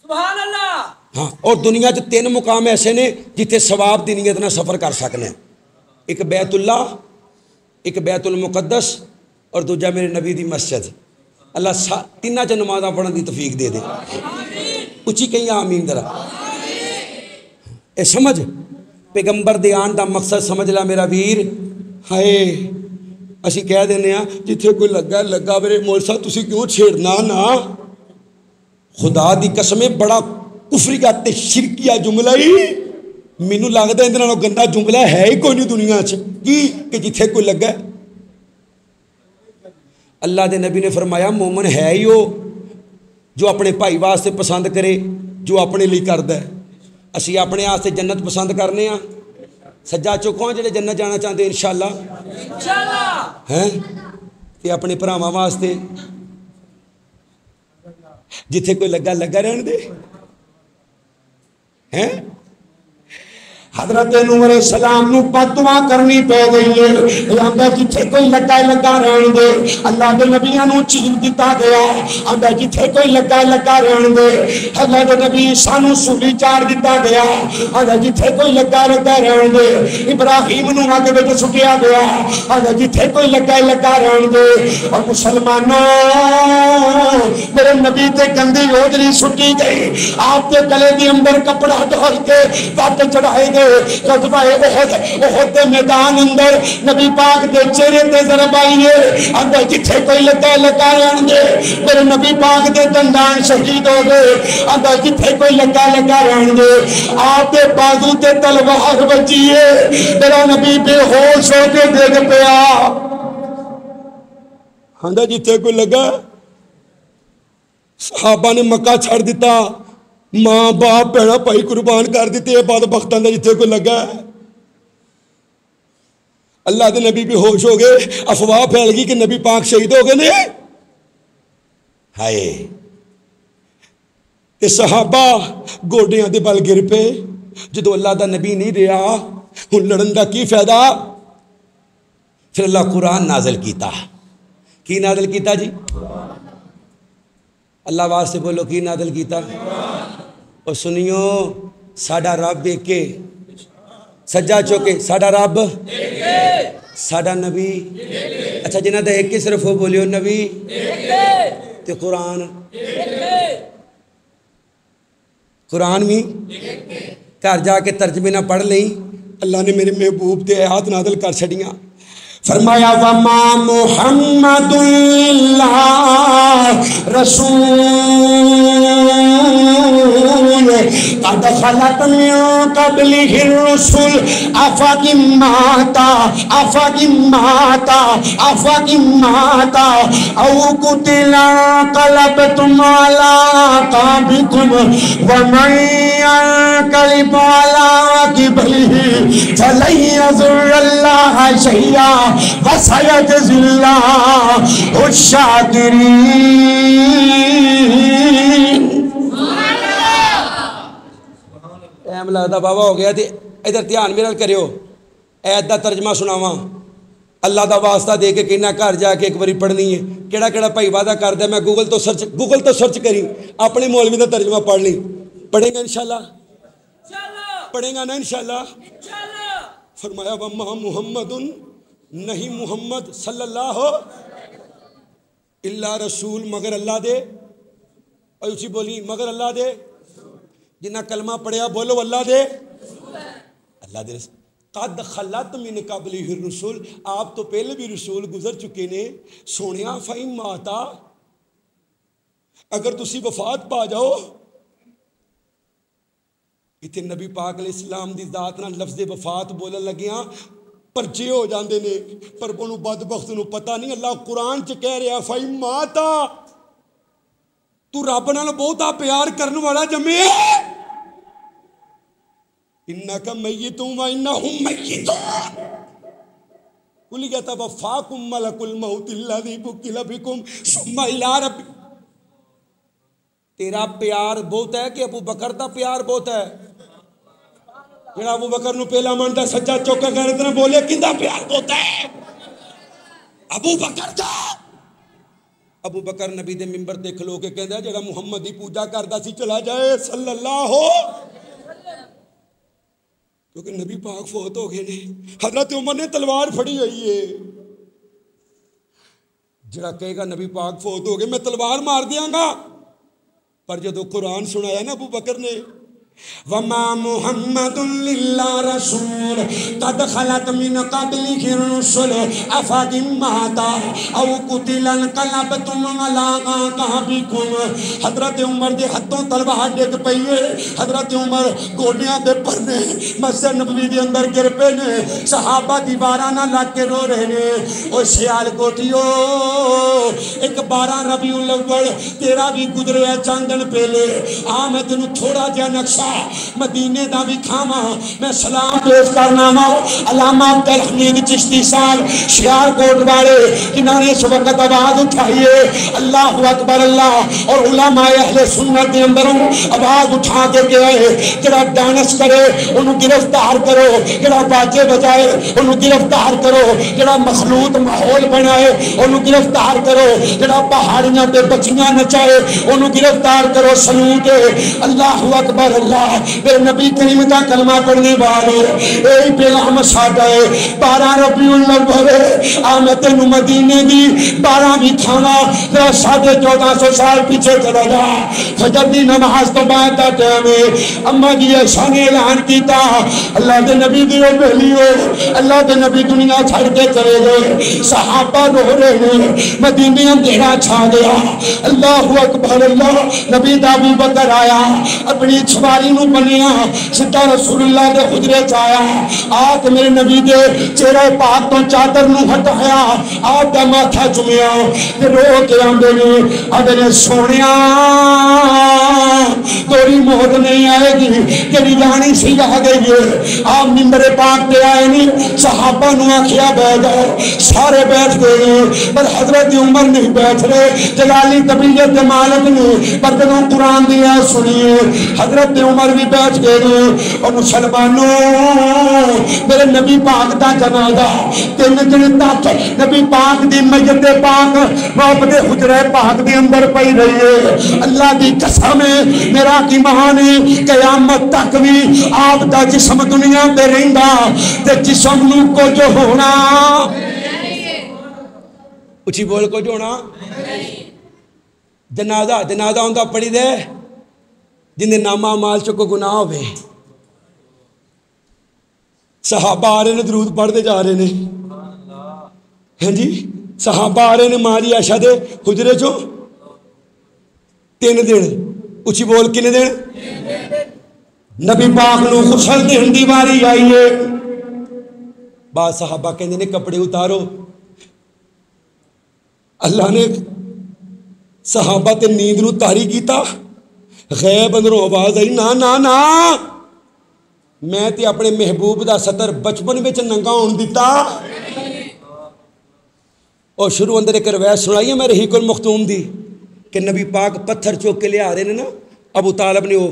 Speaker 2: سبحان اللہ.
Speaker 1: ہاں اور دنیا چ 3 مقام ایسے نے جتھے ثواب دی نیت نہ سفر کر سکنے. ایک بیت اللہ، ایک بیت المقدس اور دوجا میرے نبی دی مسجد. اللہ تیناں چ نمازاں پڑھن دی توفیق دے دے. اچھی کہیں آمین ذرا. اے سمجھ پیغمبر دے آن دا مقصد سمجھ لا میرا ویر. ہائے اسی کہہ دینے ہاں جتھے کوئی لگا میرے مول صاحب تسی کیوں چھیڑنا نا. خدا دی قسمیں بڑا کفریات تے شرکیہ جملہ ہی مینوں لگدا اندے نالوں گندا جملہ ہے ہی کوئی نہیں دنیا چ کی کہ جتھے کوئی لگا. اللہ دے نبی نے فرمایا مومن ہے ہی وہ جو اپنے بھائی واسطے پسند کرے جو اپنے لیے کردا ہے. اسی اپنے واسطے جنت پسند کرنے ہاں. سجا چکو جڑے جنت جانا چاہتے انشاءاللہ ہیں تے اپنے بھراواں واسطے جتھے کوئی لگا رہن دے ہیں. حضرت نوح علیہ السلام نو بددعا کرنی پے گئی ہے. آندا جتھے کوئی لگا رہن دے. اللہ دے نبیاں نو چیل دتا گیا. آندا جتھے کوئی لگا رہن دے. اللہ دے نبی سانو سولی چار دتا گیا. آندا جتھے کوئی لگا رہن دے. ابراہیم نو اگ وچ سٹیا گیا. آندا جتھے کوئی لگا رہن دے. اور مسلمانوں میرے نبی تے گندی اوجری سٹی گئی. آپ کے گلے دے اندر کپڑا ڈال کے وٹ چڑھائے گئے. غزوہ احد دے میدان اندر نبی پاک دے چہرے تے ضرب آئی ہے. اندر جتھے کوئی لگا رہن دے. میرے نبی پاک دے دندان شہید ہو گئے. اندر جتھے کوئی لگا رہن دے. آپ دے بازو تے تلوار بچی ہے. میرا نبی بے ہوش ہو کے دیکھ پیا. اندر جتھے کوئی لگا صحابہ نے مکہ چھڑ دیتا. ماں باپ بہنا بھائی قربان کر دیتے. بعد بختاں دے جتھے کوئی لگا. اللہ دے نبی بھی ہوش ہو گئے. افواہ پھیل گئی کہ نبی پاک شہید ہو گئے نے. ہائے تے صحابہ گوڈیاں دے بل گر پے. جدو اللہ دا نبی نہیں رہا ہن لڑن دا کی فائدہ. پھر اللہ قرآن نازل کیتا. کی نازل کیتا جی؟ اللہ واسطے بولو کی نازل کیتا. اور سنیو ساڈا رب ایک ہے. سجا چوکے ساڈا رب ساڈا نبی. اچھا جنہ دا ایک صرف ہو بولیو نبی تے قرآن بھی گھر جا کے ترجمے نہ پڑھ لیں. اللہ نے میرے محبوب تے آیات نازل کر چھڑیاں. فرمایا وما محمد اللہ رسول قد خلت من قبله الرسل افإن مات او قتل انقلبتم على اعقابكم ومن ينقلب على عقبيه فلن يضر الله شيئا وسيجزي الله الشاكرين. ٹائم لگتا بابا ہو گیا. ادھر دھیان میرے کریو. ایت دا ترجمہ سناواں. اللہ دا واسطہ دے کے کہنا گھر جا کے ایک باری پڑھنی ہے. کیڑا بھائی وعدہ کردا ہے میں گوگل تو سرچ کری اپنے مولوی دا ترجمہ پڑھ لی. پڑھیں گا انشاءاللہ. پڑھیں گا نا انشاءاللہ. فرمایا وما محمد نہیں محمد صلی اللہ اللہ رسول مگر اللہ دے. اور اسی بولی مگر اللہ دے. جنہ کلمہ پڑھیا بولو اللہ دے. اللہ دے قد خلت من قبلہ الرسول. آپ تو پہلے بھی رسول گزر چکے نے. سونیا فإن ماتا اگر تسی وفات پا جاؤ. اتنے نبی پاک علیہ السلام دی ذات نہ لفظ وفات بولن لگیاں پرچے ہو جاندے نے. پر انہوں بدبخت نو پتہ نہیں. اللہ قرآن چ کہہ رہا فإن ماتا. تو رب نال بہتا پیار کرنے والا جمے. انک میت و انہم میتون. قل یتوفاکم ملک الموت الذی وکل بکم ثم الی ربکم. تیرا پیار بہت ہے کہ ابو بکر دا پیار بہت ہے؟ جڑا ابو بکر نو پہلا منتا سچا چوکا کر اتنا بولے کندا پیار بہت ہے؟ ابو بکر دا. ابو بکر نبی دے منبر تے کھلو کے کہندا جڑا محمد دی پوجا کردا سی چلا جائے صلی اللہ کیونکہ نبی پاک فوت ہو گئے نے. حضرت عمر نے تلوار پھڑی ہوئی ہے. جڑا کہے گا نبی پاک فوت ہو گئے میں تلوار مار دیاں گا. پر جدو قرآن سنایا نا ابو بکر نے وما محمد الا رسول قد خلت من قبله الرسل افإن مات او قتل انقلبتم على اعقابكم. حضرت عمر دے ہتھوں تلوار ڈگ پئی ہے. حضرت عمر گوڈیاں تے پرنے مسجد نبوی دے اندر گر پے نے. صحابہ دیواراں نال لگ کے رو رہے نے. او سیال کوٹیو ایک 12 ربیع الاول تیرا بھی گزرے چاندن پہلے آ میں تینوں تھوڑا جہا نقشہ مدینے دا بھی کھاواں. میں سلام پیش کرنا وا علامہ عبدالحمید چشتی صاحب شیار کوٹ والے جنہوں نے اس وقت آواز اٹھائی ہے اللہ اکبر اللہ. اور علماء اہل سنت کے اندروں آواز اٹھا کے گئے جڑا ڈانس کرے انہوں گرفتار کرو, جڑا باجے بجائے انہوں گرفتار کرو, جڑا مخلوط ماحول بنائے انہوں گرفتار کرو, جڑا پہاڑیاں تے بچیاں نچائے انہوں گرفتار کرو. سلوٹ اللہ اکبر اللہ. میرے نبی کریم کا کلمہ پڑھنے والے اے پیغام ساڈا ہے 12 ربیع الاول آ میں تینوں مدینے دی 12 بھی کھاواں. ذرا 1450 سال پیچھے چلا جا. فجر دی نماز تو بعد دا ٹائم ہے. اما جی ایسا نے اعلان کیتا اللہ دے نبی دی بیلیو اللہ دے نبی دنیا چھڑ کے چلے گئے. صحابہ رو رہے ہیں. مدینے اندھیرا چھا گیا. اللہ اکبر اللہ. نبی دا ابو بکر آیا اپنی چھواری نو بنیا سیدھا رسول اللہ دے حجرے چ آیا. آ کے میرے نبی دے چہرے پاک تو چادر نو ہٹایا آپ دا ماتھا چومیا تے رو کے آندے نے آدھے سونیا تیری موت نہیں آئے گی تیری جانی سی آ گئی ہے. آپ منبر پاک تے آئے نہیں صحابہ نو آکھیا بیٹھ جاؤ سارے بیٹھ گئے پر حضرت عمر نہیں بیٹھ رہے. جلالی طبیعت کے مالک نے پر جدوں قرآن دیا سنیے حضرت عمر بھی بیٹھ گئے. اور مسلمانوں میرے نبی پاک دا جنازہ 3 دن تک نبی پاک دی میت پاک باپ دے حجرے پاک دے اندر پئی رہی ہے. اللہ دی قسم ہے میرا کی مہان قیامت تک بھی آپ دا جسم دنیا تے رہندا تے جسم نو کچھ ہونا اچھی بول کچھ ہونا جنازہ جنازہ ہوندا پڑی دے جن دے نامہ مال چکو گناہ ہوئے. صحابہ آ رہے نے درود پڑھتے جا رہے نے. ہاں جی صحابہ آ رہے نے ماں جی عائشہ دے حجرے چو 3 دن اچھی بول کنے دن نبی پاک نو غسل دین دی واری آئی ہے. بعض صحابہ کہندے نے کپڑے اتارو. اللہ نے صحابہ تے نیند نو تاری کیتا. غیب اندروں آواز آئی نا نا نا میں تے اپنے محبوب دا ستر بچپن وچ ننگا ہون دیتا. اور شروع اندر ایک روایت سنائی ہے میں رحیق المختوم دی کہ نبی پاک پتھر چوک کے لے آ رہے نے نا. ابو طالب نے وہ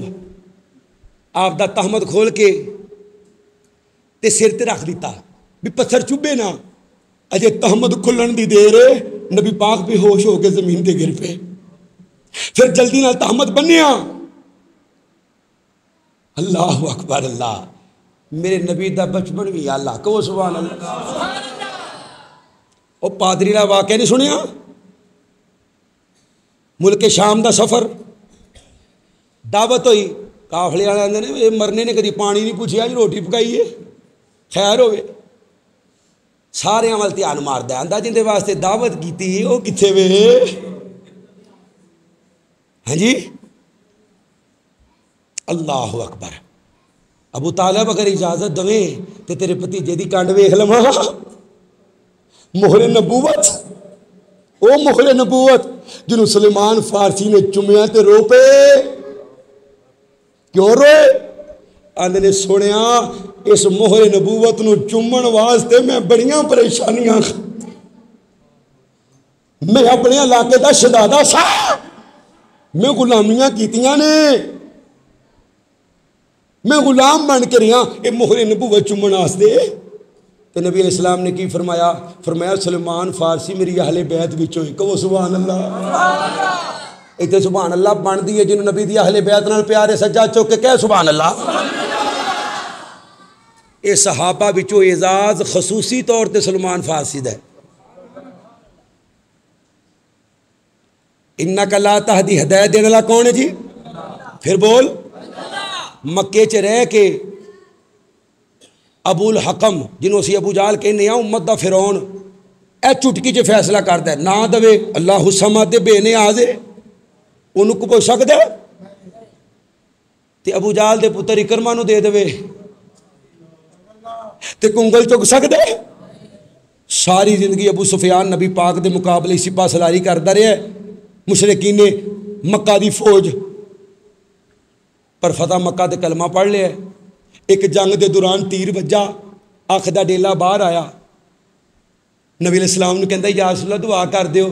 Speaker 1: آپ دا تہمت کھول کے تے سر تے رکھ دیتا بھی پتھر چوبے نا. اجے تہمت کھلن دی دیر نبی پاک بے ہوش ہو کے زمین تے گر پے. پھر جلدی نال تہمت بنیا. اللہ اکبر اللہ. میرے نبی دا بچپن بھی اللہ کہو سبحان اللہ. او پادری دا واقعہ نہیں سنیا ملک شام دا سفر دعوت ہوئی قافلے والے آندے نے اے مرنے نے کدی پانی نہیں پوچھیا جی روٹی پکائی ہے خیر ہوئے. سارے عمل دھیان ماردا آندا جن دے واسطے دعوت کیتی او کتھے وے. ہاں جی اللہ اکبر. ابو طالب اگر اجازت دویں تے تیرے بھتیجے دی کانڈ ویکھ لواں. مہر نبوت او مہر نبوت جنہوں سلیمان فارسی نے چومیا تے رو پے. کیوں روئے؟ آندے نے سنیا اس مہر نبوت نو چومن واسطے میں بڑیاں پریشانیاں میں اپنے علاقے دا شہزادہ سا میں غلامیاں کیتیاں نے میں غلام بن کے رہا یہ مہر نبوت چومن واسطے. تو نبی علیہ السلام نے کی فرمایا؟ فرمایا سلمان فارسی میری اہل بیت وچوں کہو سبحان اللہ۔ اتنے سبحان اللہ بنتی ہے جنہوں نبی دی اہل بیت نال پیارے سجا چوک کے کہہ سبحان اللہ۔ یہ صحابہ وچوں اعزاز خصوصی طور تے سلمان فارسی دا ہے۔ انک لا تہدی، ہدایت دینے والا کون ہے جی؟ پھر بول۔ مکے چ رہ کے ابو الحکم جنہوں اسی ابو جہل کہنے ہیں امت دا فرعون، اے چٹکی چ فیصلہ کرتا ہے نہ دے اللہ الصمد بے نیاز ہے، انہوں کو پوچھ سکتا ہے تے ابو جہل دے پتر اکرمہ نو دے دے تے کنگل چک سکتا ہے؟ ساری زندگی ابو سفیان نبی پاک دے مقابلے سپاہ سالاری کرتا رہا ہے، مشرکین نے مکہ دی فوج پر فتح مکہ دے کلمہ پڑھ لیا۔ ایک جنگ دے دوران تیر وجا، اکھ دا ڈیلا باہر آیا، نبی علیہ السلام نے کہندا یا رسول اللہ دعا کر دیو۔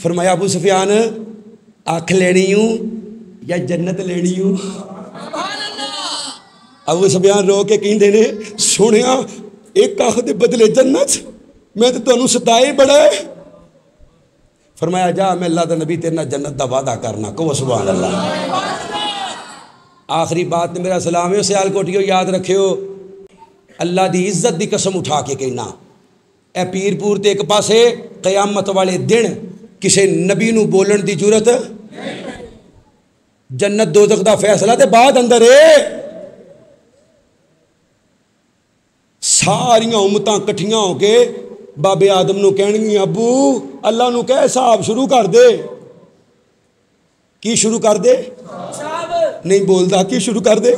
Speaker 1: فرمایا ابو سفیان اکھ لینی ہوں یا جنت لینی ہوں؟ ابو سفیان رو کے کہندے نے سنیا ایک اکھ دے بدلے جنت، میں تو تانوں ستائے بڑا ہے۔ فرمایا جا میں اللہ دا نبی تیرے نال جنت دا وعدہ کرنا، کہو سبحان اللہ۔ آخری بات میرا سلام ہے، سیال کوٹیو یاد رکھیو، اللہ دی عزت دی قسم اٹھا کے کہنا اے پیر پور تے ایک پاسے قیامت والے دن کسے نبی نو بولن دی جرت جنت دوزخ دا فیصلہ تے بعد اندر ہے۔ ساریاں امتاں کٹھیاں ہو کے بابے آدم نو کہن گی ابو اللہ نو کہہ صاحب شروع کر دے۔ کی شروع کر دے؟ نہیں بولتا کی شروع کر دے؟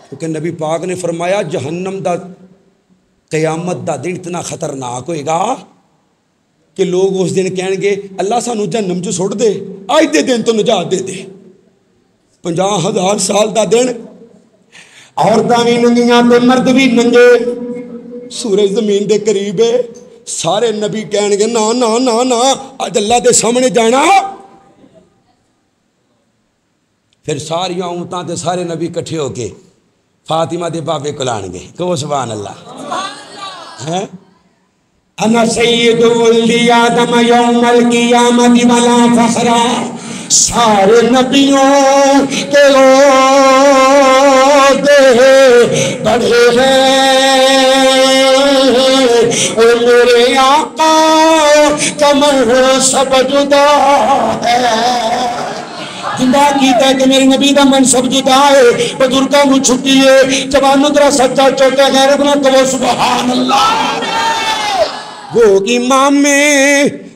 Speaker 1: کیونکہ نبی پاک نے فرمایا جہنم دا قیامت دا دن اتنا خطرناک ہوئے گا کہ لوگ اس دن کہیں گے اللہ سانو جہنم جو سٹ دے، آج دے دن تو نجات دے دے۔ 50,000 سال دا دن، عورتاں بھی ننگیاں تے مرد بھی ننگے، سورج زمین دے قریب ہے، سارے نبی کہیں گے نا نا نا نا آج اللہ دے سامنے جانا۔ پھر ساری امتاں تے سارے نبی کٹھے ہو کے فاطمہ دے بابے کو لان گے، کہو سبحان اللہ۔ انا سید ولد آدم یوم القیامت ولا فخر، سارے نبیوں کے عہدے بڑھے ہیں، اور میرے آقا کا منصب جدا ہے۔ زندہ کیتا ہے کہ میرے نبی دا منصب جدا ہے، بزرگاں نو چھٹی ہے، جوانوں ترا سچا چوکا غیرت نہ کہو سبحان اللہ۔ وہ امام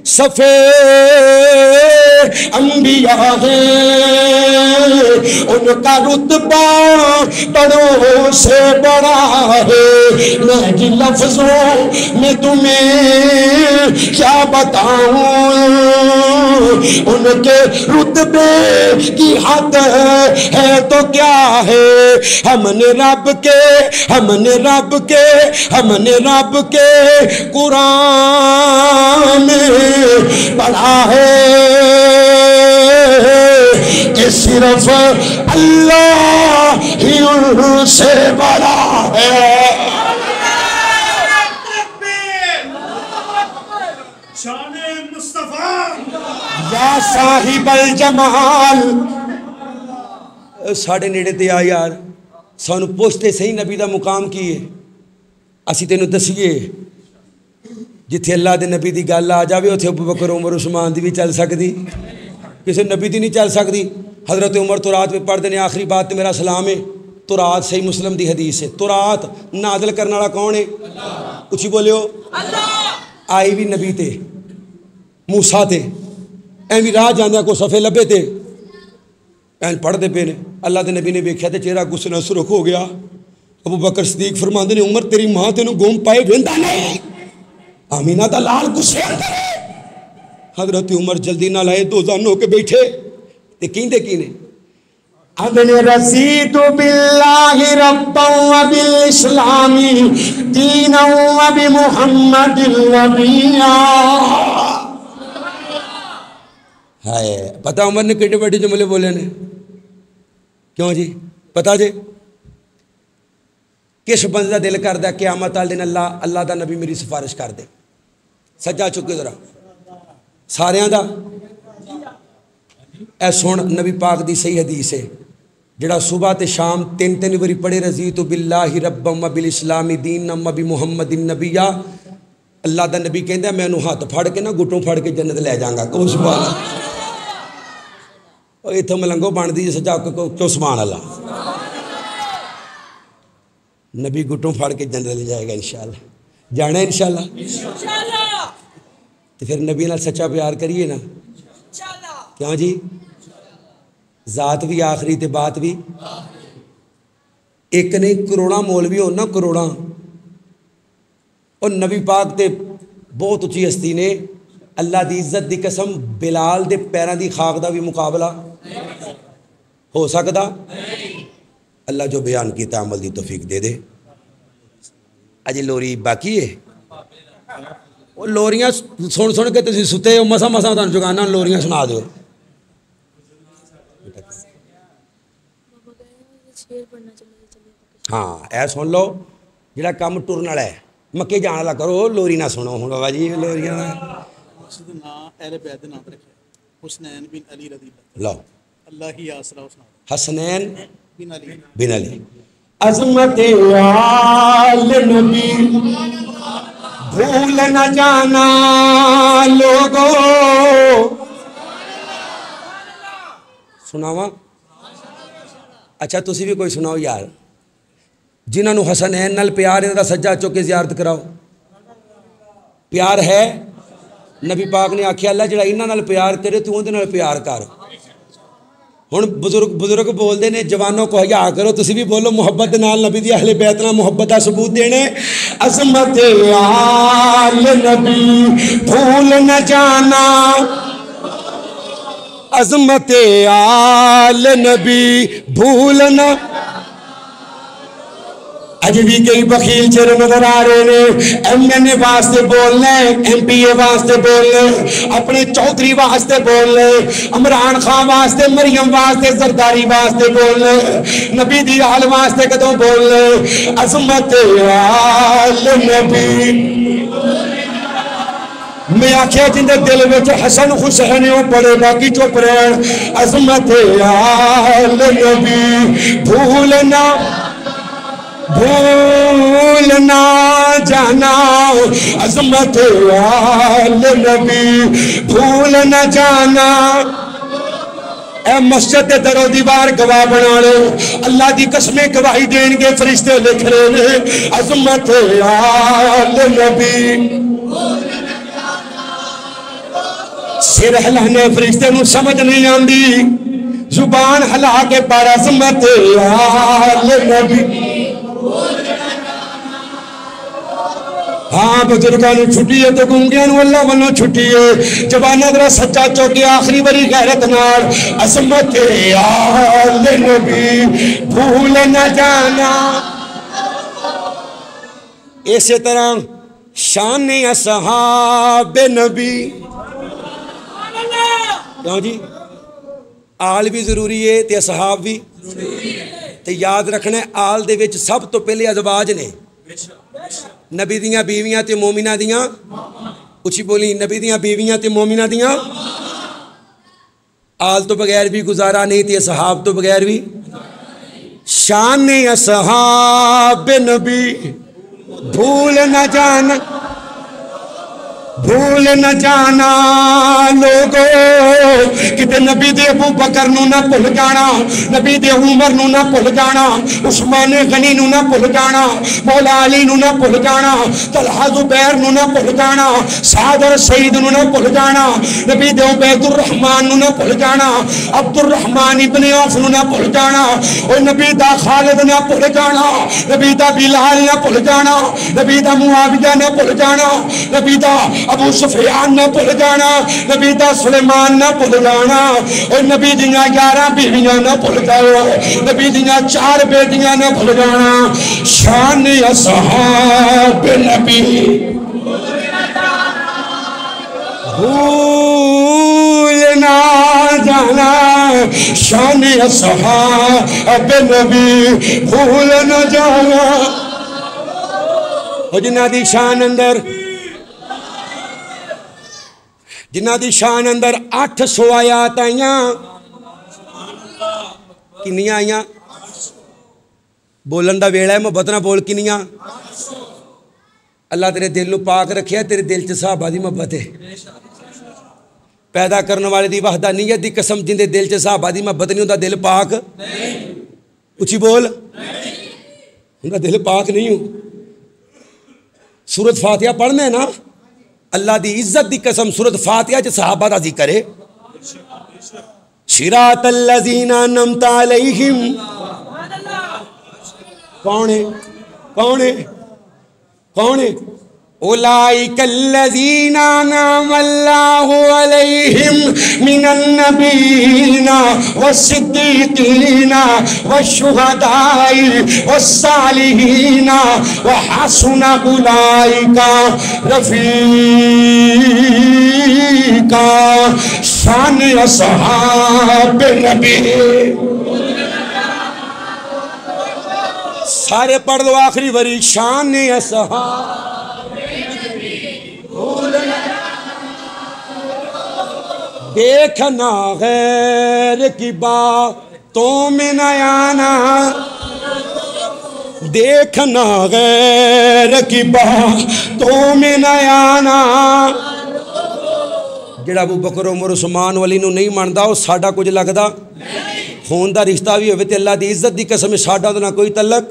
Speaker 1: صفے انبیاء ہیں، ان کا رتبہ بڑوں سے بڑا ہے، میں جن لفظوں میں تمہیں کیا بتاؤں، ان کے رتبے کی حد ہے تو کیا ہے، ہم نے رب کے قرآن میں پڑھا ہے کہ صرف اللہ ہی ان سے بڑا ہے۔
Speaker 3: شان مصطفیٰ
Speaker 1: یا صاحب الجمال، ساڑھے نیڑے تے آ یار، سانو پوچھتے صحیح نبی دا مقام کی ہے، اسی تینوں دسیے جتھے اللہ دے نبی دی گل آ جاوے اتھے ابو بکر عمر عثمان دی بھی چل سکتی، کسی نبی دی نہیں چل سکتی۔ حضرت عمر تورات میں پڑھ دینے، آخری بات میرا سلام ہے، تورات صحیح مسلم دی حدیث ہے، تورات نازل کرنے والا کون ہے؟ اچھی بولیو، آئی بھی نبی تے موسیٰ تے، ایویں راہ جاندے کو صفحے لبے تے این پڑھ دے پے نے، اللہ دے نبی نے ویکھیا تے چہرہ غصے نال سرخ ہو گیا۔ ابو بکر صدیق فرماندے نے عمر تیری ماں تینوں گم پائے ویندا نہیں، آمینہ دا لال غصے اندر ہے۔ حضرت عمر جلدی نہ لائے، دو زن ہو کے بیٹھے تے کیندے کینے ابن رضیت باللہ ربا وبالاسلام دینا وبمحمد نبیا۔ ہائے پتہ عمر نے کٹے بیٹھے جملے بولے نے کیوں جی؟ پتہ جی کس بندے دا دل کردا قیامت والے دن اللہ دا نبی میری سفارش کر دے؟ سجا چکے ذرا ساریاں دا اے سن نبی پاک دی صحیح حدیث ہے جڑا صبح تے شام تین واری پڑھے رضیت باللہ ربم و بالاسلام دینم و بمحمد النبی اللہ دا نبی کہندا میں انہوں ہاتھ پھڑ کے نا گٹوں پھڑ کے جنت لے جاؤں گا کہ سبحان اللہ اتوں ملنگو بن دی سجا کیوں سبحان اللہ نبی گٹوں پھڑ کے جنت لے جائے گا انشاءاللہ جانا ہے انشاءاللہ تو پھر نبی نال سچا پیار کریے نا کیوں جی ذات بھی آخری تے بات بھی ایک نہیں کروڑا مولوی ہو نا کروڑا اور نبی پاک تے بہت اچھی ہستی نے اللہ دی عزت دی قسم بلال دے پیران دی خاک دا بھی مقابلہ ہو سکتا اللہ جو بیان کیتا عمل دی توفیق دے دے اجی لوری باقی ہے وہ لوریاں سن کے تسی ستے ہو مسا تانوں جگانا لوریاں سنا دیو ہاں اے سن لو جڑا کام ٹرن والا ہے مکے جان والا کرو لوری نہ سنو ہن بابا جی لوریاں
Speaker 4: مقصد نام اہل بیت نام رکھے حسنین بن علی رضی
Speaker 1: لو
Speaker 4: اللہ ہی آسرا اس نام
Speaker 1: حسنین
Speaker 4: بن علی
Speaker 1: عظمت آل نبی بھول نہ جانا لوگو سناواں اچھا تسی بھی کوئی سناؤ یار جنہاں نو حسنین نال پیار ہے سجا چوک کے زیارت کراؤ پیار ہے نبی پاک نے آکھیا اللہ جڑا انہاں نال پیار کرے تو اندے نال پیار کر ہن بزرگ بول دے نے جوانوں کو حیا کرو تسی بھی بولو محبت نال نبی دی اہل بیت نال محبت دا ثبوت دینے عظمت آل نبی بھول نہ جانا عظمت آل نبی بھول نہ اج بھی کئی بخیل چہرے نظر آ رہے ہیں ایم این اے واسطے بولنے ایم پی اے واسطے بولنے اپنے چودھری واسطے بولنے عمران خان واسطے مریم واسطے زرداری واسطے بولنے نبی دی آل واسطے کدوں بولنے عظمت آل نبی میں آکھیا جندے دل وچ حسن حسین او پڑے باقی چپ رہن عظمت آل نبی بھولنا جانا عظمت آل نبی بھول نہ جانا اے مسجد دے در و دیوار گواہ بنا لے اللہ دی قسمیں گواہی دین گے فرشتے لکھ رہے ہیں عظمت آل نبی سر ہلانے فرشتے نو سمجھ نہیں آندی زبان ہلا کے پر عظمت آل نبی ہاں بزرگانو چھٹی ہے تو گنگیانو اللہ ونو چھٹی ہے جبانہ درہ سچا چوکی آخری بری غیرت نار عظمت آل نبی بھول نہ جانا اسی طرح شان اصحاب نبی کیوں جی آل بھی ضروری ہے تے اصحاب بھی تے یاد رکھنے آل دے وچ سب تو پہلے ازواج نے نبی دیاں بیویاں تے مومنہ دیاں اچھی بولی نبی دیاں بیویاں تے مومنہ دیاں آل تو بغیر بھی گزارا نہیں تے اصحاب تو بغیر بھی شان اصحاب نبی بھول نہ جانا لوگو کتے نبی دے ابو بکر نو نہ بھول جانا نبی دے عمر نو نہ بھول جانا عثمان غنی نو نہ بھول جانا مولا علی نو نہ بھول جانا طلحہ زبیر نو نہ بھول جانا سعد اور سعید نو نہ بھول جانا نبی دے عبید الرحمن نو نہ بھول جانا عبد الرحمن ابن عوف نو نہ بھول جانا اور نبی دا خالد نہ بھول جانا نبی دا بلال نہ بھول جانا نبی دا معاویہ نہ بھول جانا نبی دا ابو سفیان نہ بھول جانا نبی دا سلیمان نہ بھول جانا اور نبی دیاں 11 بیویاں نہ بھول جانا نبی دیاں 4 بیٹیاں نہ بھول جانا شان اصحاب نبی بھول نہ جانا شان اصحاب نبی بھول نہ جانا وہ جنہ دی شان اندر اندر 800 آیات آئیاں. کنیاں آئیاں؟ بولن دا ویڑا ہے، محبت نہ بول. کنیاں؟ اللہ تیرے دل نو پاک رکھیا، تیرے دل چ صحابہ دی محبت ہے. پیدا کرنے والے دی وحدانیت دی قسم، جن دے دل چ صحابہ دی محبت نہیں، ان دا دل پاک نہیں. اچھی بول. ان دا دل پاک نہیں ہو. سورۃ فاتحہ پڑھنے نا، اللہ دی عزت دی قسم سورۃ فاتحہ چ صحابہ دا ذکر ہے. صراط الذین انعمت علیہم. کون ہے؟ کون ہے؟ کون ہے؟ اولئک الذین انعم اللہ علیہم من النبیین والصدیقین والشہداء والصالحین وحسن اولئک رفیقا. شان اصحاب نبی. سارے پڑھ لو آخری وری. شان اصحاب دیکھنا غیر کی باتوں میں نہ آنا، دیکھنا غیر کی باتوں میں نہ آنا. جڑا ابو بکر عمر عثمان ولی نو نہیں ماندا او ساڈا کچھ لگدا. خون دا رشتہ بھی ہوئے تے اللہ دی عزت دی قسم ساڈا تو نہ کوئی تعلق.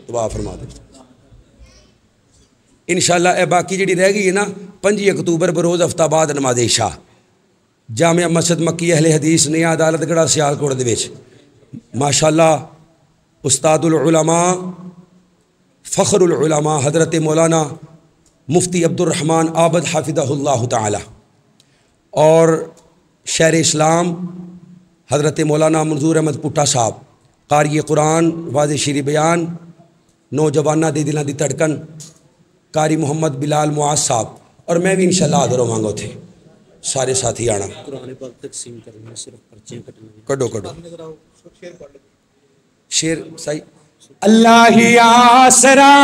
Speaker 1: دعا فرما دے انشاءاللہ. اے باقی جڑی رہ گئی ہے نا، 5 اکتوبر بروز ہفتہ بعد نماز عشاء جامعہ مسجد مکی اہل حدیث نیا عدالت گڑھا سیالکوٹ دے وچ. ماشاءاللہ استاد العلماء فخر العلماء حضرت مولانا مفتی عبد الرحمن عابد حافظہ اللہ تعالی اور شہر اسلام حضرت مولانا منظور احمد پٹا صاحب، قاری قرآن، واضح شیری بیان، نوجوانہ دی دلاں دی تڑکن، قاری محمد بلال معاذ صاحب، اور میں بھی انشاءاللہ حاضر ہوواں گا تھے. سارے ساتھی آنا.
Speaker 4: قرآن پاک تقسیم کرنا، صرف پرچیاں کٹنا.
Speaker 1: کڈو شیر صحیح. اللہ ہی آسرا.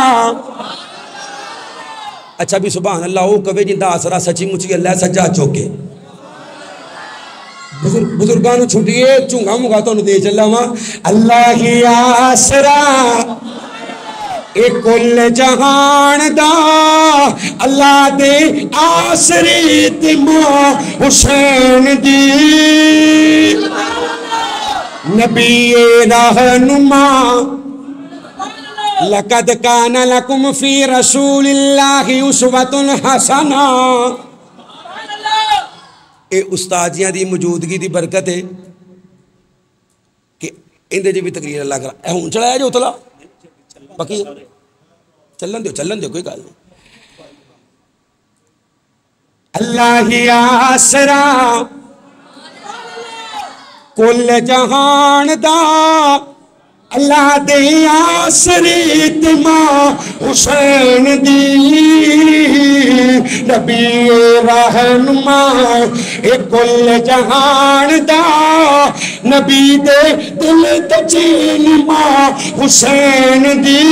Speaker 1: اچھا بھی سبحان اللہ او کبھی جندا آسرا سچی مچی اللہ سجا چوکے. بزرگانو چھٹیے چونگا مگا تو دے چلا ماں. اللہ ہی آسرا اے کل جہان دا، اللہ دے آسری تے ماں حسین دی. نبی رہنما لقد کان لکم فی رسول اللہ اسوۃ حسنہ. اے استادیاں دی موجودگی دی برکت ہے کہ اندے جی بھی تقریر اللہ کرا. اے ہون چڑھایا جو اتلا باقی چلن دیو کوئی گل نہیں. اللہ ہی آسرا کل جہان دا، اللہ دے آسری تے ماں حسین دی. نبی رہنما اے کل جہان دا، نبی دے دل تے چین ماں حسین دی.